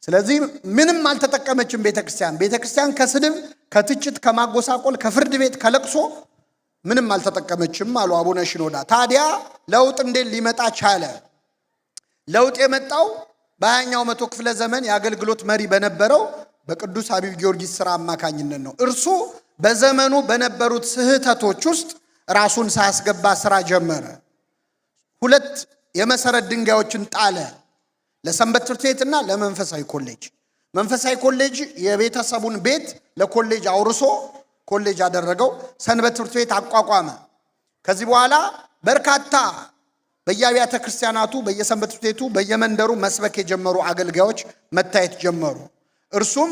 ስለዚህ ምንም አልተጠቀመችም ቤተክርስቲያን ከስድብ፣ ከትችት፣ ከማጎሳቆል፣ ከፍርድ ቤት፣ ከለቅሶ ምንም አልተጠቀመችም አሉ አቡነ ሽኖዳ። ታዲያ ለውጥ እንዴት ሊመጣ ቻለ? ለውጥ የመጣው በ20ኛው መቶ ክፍለ ዘመን የአገልግሎት መሪ በነበረው በቅዱስ ሐቢብ ጊዮርጊስ ሥራ አማካኝነት ነው። እርሱ በዘመኑ በነበሩት ስህተቶች ውስጥ ራሱን ሳያስገባ ሥራ ጀመረ። 2 የመሰረት ድንጋዮችን ጣለ፣ ለሰንበት ትምህርት ቤትና ለመንፈሳዊ ኮሌጅ። መንፈሳዊ ኮሌጅ የቤተሰቡን ቤት ለኮሌጅ አውርሶ ኮሌጅ አደረገው። ሰንበት ትምህርት ቤት አቋቋመ። ከዚህ በኋላ በርካታ በየአብያተ ክርስቲያናቱ፣ በየሰንበት ትምህርት ቤቱ፣ በየመንደሩ መስበክ የጀመሩ አገልጋዮች መታየት ጀመሩ። እርሱም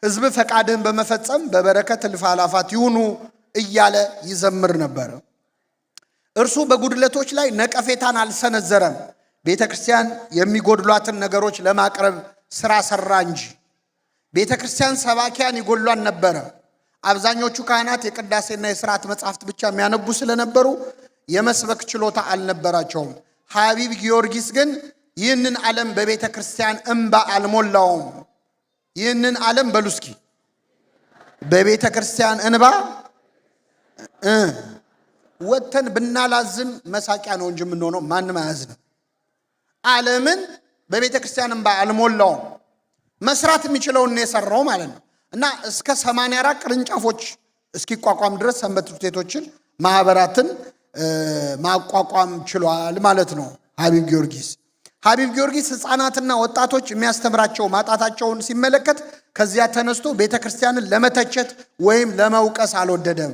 ሕዝብ ፈቃድህን በመፈጸም በበረከት እልፍ አእላፋት ይሁኑ እያለ ይዘምር ነበር። እርሱ በጉድለቶች ላይ ነቀፌታን አልሰነዘረም። ቤተ ክርስቲያን የሚጎድሏትን ነገሮች ለማቅረብ ሥራ ሠራ እንጂ። ቤተ ክርስቲያን ሰባኪያን ይጎድሏን ነበረ። አብዛኞቹ ካህናት የቅዳሴና የሥርዓት መጻሕፍት ብቻ የሚያነቡ ስለነበሩ የመስበክ ችሎታ አልነበራቸውም። ሐቢብ ጊዮርጊስ ግን ይህንን ዓለም በቤተ ክርስቲያን እንባ አልሞላውም። ይህንን ዓለም በሉ እስኪ፣ በቤተ ክርስቲያን እንባ ወተን ብናላዝን መሳቂያ ነው እንጂ የምንሆነው ማንም አያዝንም። ዓለምን በቤተ ክርስቲያን እንባ አልሞላውም። መስራት የሚችለውን ነው የሰራው ማለት ነው። እና እስከ 84 ቅርንጫፎች እስኪቋቋም ድረስ ሰንበት ትምህርት ቤቶችን፣ ማህበራትን ማቋቋም ችሏል ማለት ነው ሐቢብ ጊዮርጊስ። ሐቢብ ጊዮርጊስ ሕፃናትና ወጣቶች የሚያስተምራቸው ማጣታቸውን ሲመለከት ከዚያ ተነስቶ ቤተ ክርስቲያንን ለመተቸት ወይም ለመውቀስ አልወደደም።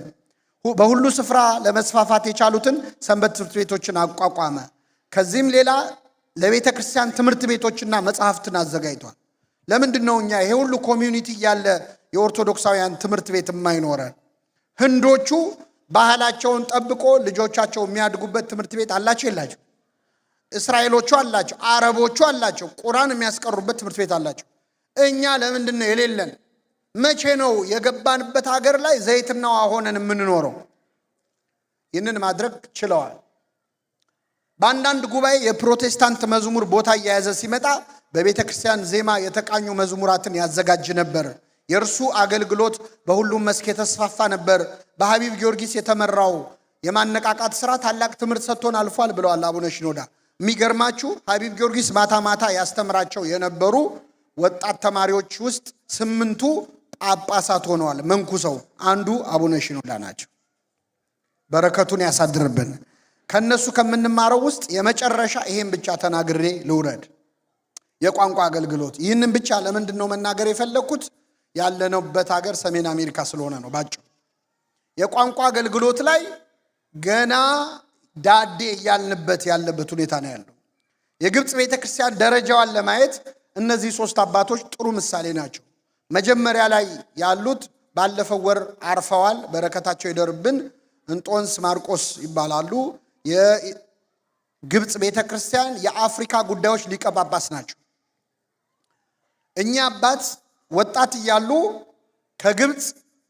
በሁሉ ስፍራ ለመስፋፋት የቻሉትን ሰንበት ትምህርት ቤቶችን አቋቋመ። ከዚህም ሌላ ለቤተ ክርስቲያን ትምህርት ቤቶችና መጽሐፍትን አዘጋጅቷል። ለምንድን ነው እኛ ይሄ ሁሉ ኮሚዩኒቲ ያለ የኦርቶዶክሳውያን ትምህርት ቤት የማይኖረን? ህንዶቹ ባህላቸውን ጠብቆ ልጆቻቸው የሚያድጉበት ትምህርት ቤት አላቸው የላቸው? እስራኤሎቹ አላቸው፣ አረቦቹ አላቸው፣ ቁርአን የሚያስቀሩበት ትምህርት ቤት አላቸው። እኛ ለምንድን ነው የሌለን? መቼ ነው የገባንበት ሀገር ላይ ዘይትና ውሃ ሆነን የምንኖረው? ይህንን ማድረግ ችለዋል። በአንዳንድ ጉባኤ የፕሮቴስታንት መዝሙር ቦታ እየያዘ ሲመጣ በቤተ ክርስቲያን ዜማ የተቃኙ መዝሙራትን ያዘጋጅ ነበር። የእርሱ አገልግሎት በሁሉም መስክ የተስፋፋ ነበር። በሐቢብ ጊዮርጊስ የተመራው የማነቃቃት ሥራ ታላቅ ትምህርት ሰጥቶን አልፏል ብለዋል አቡነ ሽኖዳ። የሚገርማችሁ ሐቢብ ጊዮርጊስ ማታ ማታ ያስተምራቸው የነበሩ ወጣት ተማሪዎች ውስጥ 8ቱ ጳጳሳት ሆነዋል። መንኩሰው አንዱ አቡነ ሽኖዳ ናቸው። በረከቱን ያሳድርብን። ከነሱ ከምንማረው ውስጥ የመጨረሻ ይሄን ብቻ ተናግሬ ልውረድ። የቋንቋ አገልግሎት። ይህንን ብቻ ለምንድን ነው መናገር የፈለግኩት? ያለነውበት ሀገር ሰሜን አሜሪካ ስለሆነ ነው። ባጭሩ የቋንቋ አገልግሎት ላይ ገና ዳዴ እያልንበት ያለበት ሁኔታ ነው ያለው። የግብፅ ቤተክርስቲያን ደረጃዋን ለማየት እነዚህ 3 አባቶች ጥሩ ምሳሌ ናቸው። መጀመሪያ ላይ ያሉት ባለፈው ወር አርፈዋል። በረከታቸው ይደርብን። እንጦንስ ማርቆስ ይባላሉ። የግብፅ ቤተክርስቲያን የአፍሪካ ጉዳዮች ሊቀ ጳጳስ ናቸው። እኛ አባት ወጣት እያሉ ከግብፅ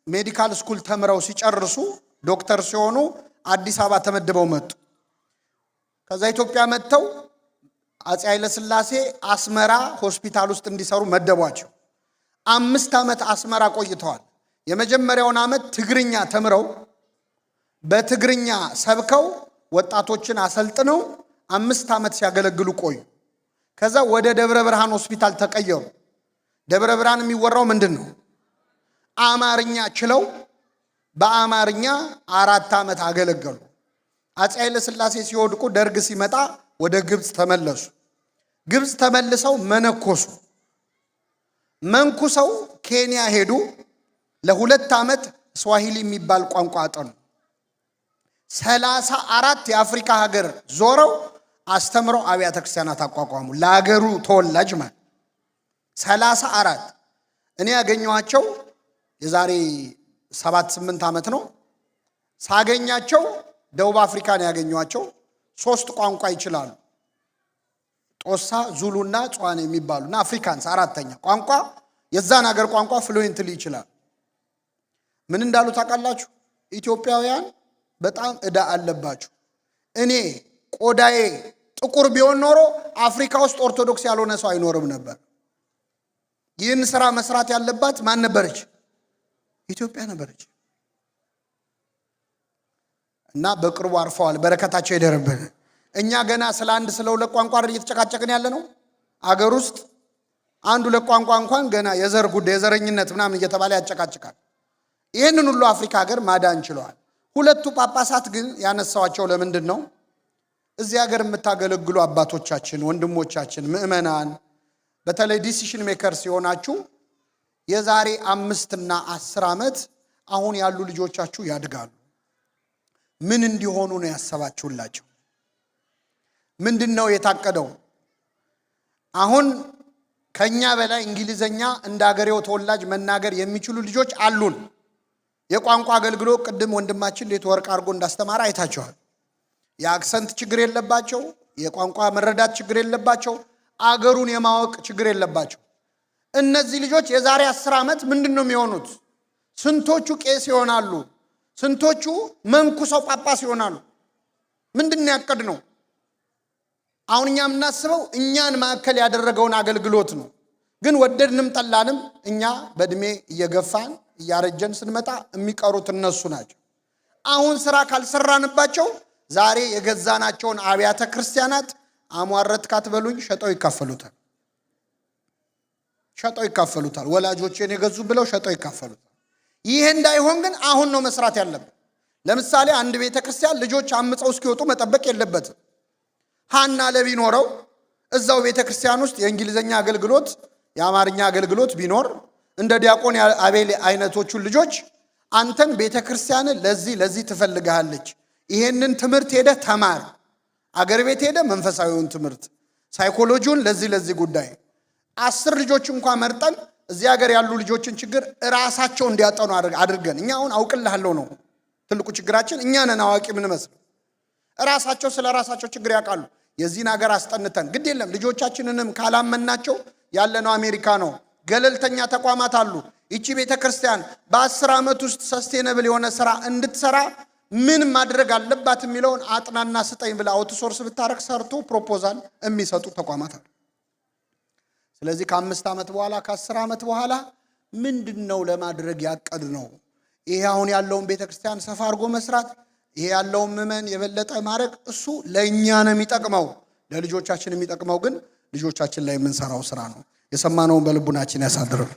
ሜዲካል ስኩል ተምረው ሲጨርሱ ዶክተር ሲሆኑ አዲስ አበባ ተመድበው መጡ። ከዛ ኢትዮጵያ መጥተው አፄ ኃይለ ሥላሴ አስመራ ሆስፒታል ውስጥ እንዲሰሩ መደቧቸው። 5 ዓመት አስመራ ቆይተዋል። የመጀመሪያውን ዓመት ትግርኛ ተምረው በትግርኛ ሰብከው ወጣቶችን አሰልጥነው 5 ዓመት ሲያገለግሉ ቆዩ። ከዛ ወደ ደብረ ብርሃን ሆስፒታል ተቀየሩ። ደብረ ብርሃን የሚወራው ምንድነው? አማርኛ ችለው በአማርኛ 4 ዓመት አገለገሉ። አፄ ኃይለ ሥላሴ ሲወድቁ ደርግ ሲመጣ ወደ ግብጽ ተመለሱ። ግብጽ ተመልሰው መነኮሱ። መንኩሰው ኬንያ ሄዱ። ለ2 ዓመት ስዋሂሊ የሚባል ቋንቋ አጠኑ። 34 የአፍሪካ ሀገር ዞረው አስተምረው አብያተ ክርስቲያናት አቋቋሙ። ለሀገሩ ተወላጅ ማለት 34 እኔ ያገኘኋቸው የዛሬ 7-8 ዓመት ነው። ሳገኛቸው ደቡብ አፍሪካን ያገኘኋቸው 3 ቋንቋ ይችላሉ። ጦሳ፣ ዙሉና ጿን የሚባሉና አፍሪካንስ 4ኛ ቋንቋ የዛን ሀገር ቋንቋ ፍሉዌንትሊ ይችላል። ምን እንዳሉ ታውቃላችሁ? ኢትዮጵያውያን በጣም ዕዳ አለባችሁ። እኔ ቆዳዬ ጥቁር ቢሆን ኖሮ አፍሪካ ውስጥ ኦርቶዶክስ ያልሆነ ሰው አይኖርም ነበር። ይህን ስራ መስራት ያለባት ማን ነበረች? ኢትዮጵያ ነበረች። እና በቅርቡ አርፈዋል። በረከታቸው ይደርብን። እኛ ገና ስለ 1 ስለ 2 ቋንቋ እየተጨቃጨቅን ያለ ነው። አገር ውስጥ 1-2 ቋንቋ እንኳን ገና የዘር ጉዳይ የዘረኝነት ምናምን እየተባለ ያጨቃጭቃል። ይህንን ሁሉ አፍሪካ ሀገር ማዳን ችለዋል። 2ቱ ጳጳሳት ግን ያነሳዋቸው ለምንድን ነው? እዚህ ሀገር የምታገለግሉ አባቶቻችን፣ ወንድሞቻችን፣ ምእመናን በተለይ ዲሲሽን ሜከር ሲሆናችሁ የዛሬ 5 እና 10 ዓመት አሁን ያሉ ልጆቻችሁ ያድጋሉ። ምን እንዲሆኑ ነው ያሰባችሁላቸው? ምንድነው የታቀደው? አሁን ከኛ በላይ እንግሊዘኛ እንደ ሀገሬው ተወላጅ መናገር የሚችሉ ልጆች አሉን። የቋንቋ አገልግሎት ቅድም ወንድማችን እንዴት ወርቅ አድርጎ እንዳስተማረ አይታችኋል። የአክሰንት ችግር የለባቸው፣ የቋንቋ መረዳት ችግር የለባቸው፣ አገሩን የማወቅ ችግር የለባቸው። እነዚህ ልጆች የዛሬ 10 ዓመት ምንድነው የሚሆኑት? ስንቶቹ ቄስ ይሆናሉ? ስንቶቹ መንኩሰው ጳጳስ ይሆናሉ? ምንድነው ያቀድነው? አሁን እኛ የምናስበው እኛን ማዕከል ያደረገውን አገልግሎት ነው። ግን ወደድንም ጠላንም እኛ በእድሜ እየገፋን እያረጀን ስንመጣ የሚቀሩት እነሱ ናቸው። አሁን ስራ ካልሰራንባቸው ዛሬ የገዛናቸውን አብያተ ክርስቲያናት አሟረት ካትበሉኝ ሸጠው ይካፈሉታል። ሸጠው ይካፈሉታል። ወላጆቼን የገዙ ብለው ሸጠው ይካፈሉታል። ይሄ እንዳይሆን ግን አሁን ነው መስራት ያለብን። ለምሳሌ አንድ ቤተ ክርስቲያን ልጆች አምፀው እስኪወጡ መጠበቅ የለበትም። ሃና ለቢኖረው እዛው ቤተ ክርስቲያን ውስጥ የእንግሊዘኛ አገልግሎት የአማርኛ አገልግሎት ቢኖር እንደ ዲያቆን አቤል አይነቶቹ ልጆች አንተን ቤተ ክርስቲያን ለዚህ ትፈልጋለች፣ ይሄንን ትምህርት ሄደ ተማር፣ አገር ቤት ሄደ መንፈሳዊውን ትምህርት ሳይኮሎጂውን ለዚህ ጉዳይ 10 ልጆች እንኳን መርጠን እዚህ ሀገር ያሉ ልጆችን ችግር ራሳቸው እንዲያጠኑ አድርገን እኛ አሁን አውቅልሃለሁ ነው ትልቁ ችግራችን። እኛ ነን አዋቂ ምን መስል ራሳቸው ስለ ራሳቸው ችግር ያውቃሉ። የዚህን ሀገር አስጠንተን ግድ የለም ልጆቻችንንም ካላመናቸው ያለነው አሜሪካ ነው። ገለልተኛ ተቋማት አሉ። ይቺ ቤተ ክርስቲያን በ10 ዓመት ውስጥ ሰስቴነብል የሆነ ስራ እንድትሰራ ምን ማድረግ አለባት የሚለውን አጥናና ስጠኝ ብላ አውትሶርስ ብታረክ ሰርቶ ፕሮፖዛል የሚሰጡ ተቋማት አሉ። ስለዚህ ከ5 ዓመት በኋላ ከ10 ዓመት በኋላ ምንድነው ለማድረግ ያቀድ ነው? ይሄ አሁን ያለውን ቤተ ክርስቲያን ሰፋ አድርጎ መስራት፣ ይሄ ያለውን ምመን የበለጠ ማድረግ እሱ ለእኛ ነው የሚጠቅመው። ለልጆቻችን የሚጠቅመው ግን ልጆቻችን ላይ የምንሰራው ስራ ነው። የሰማነውን በልቡናችን ያሳድረው።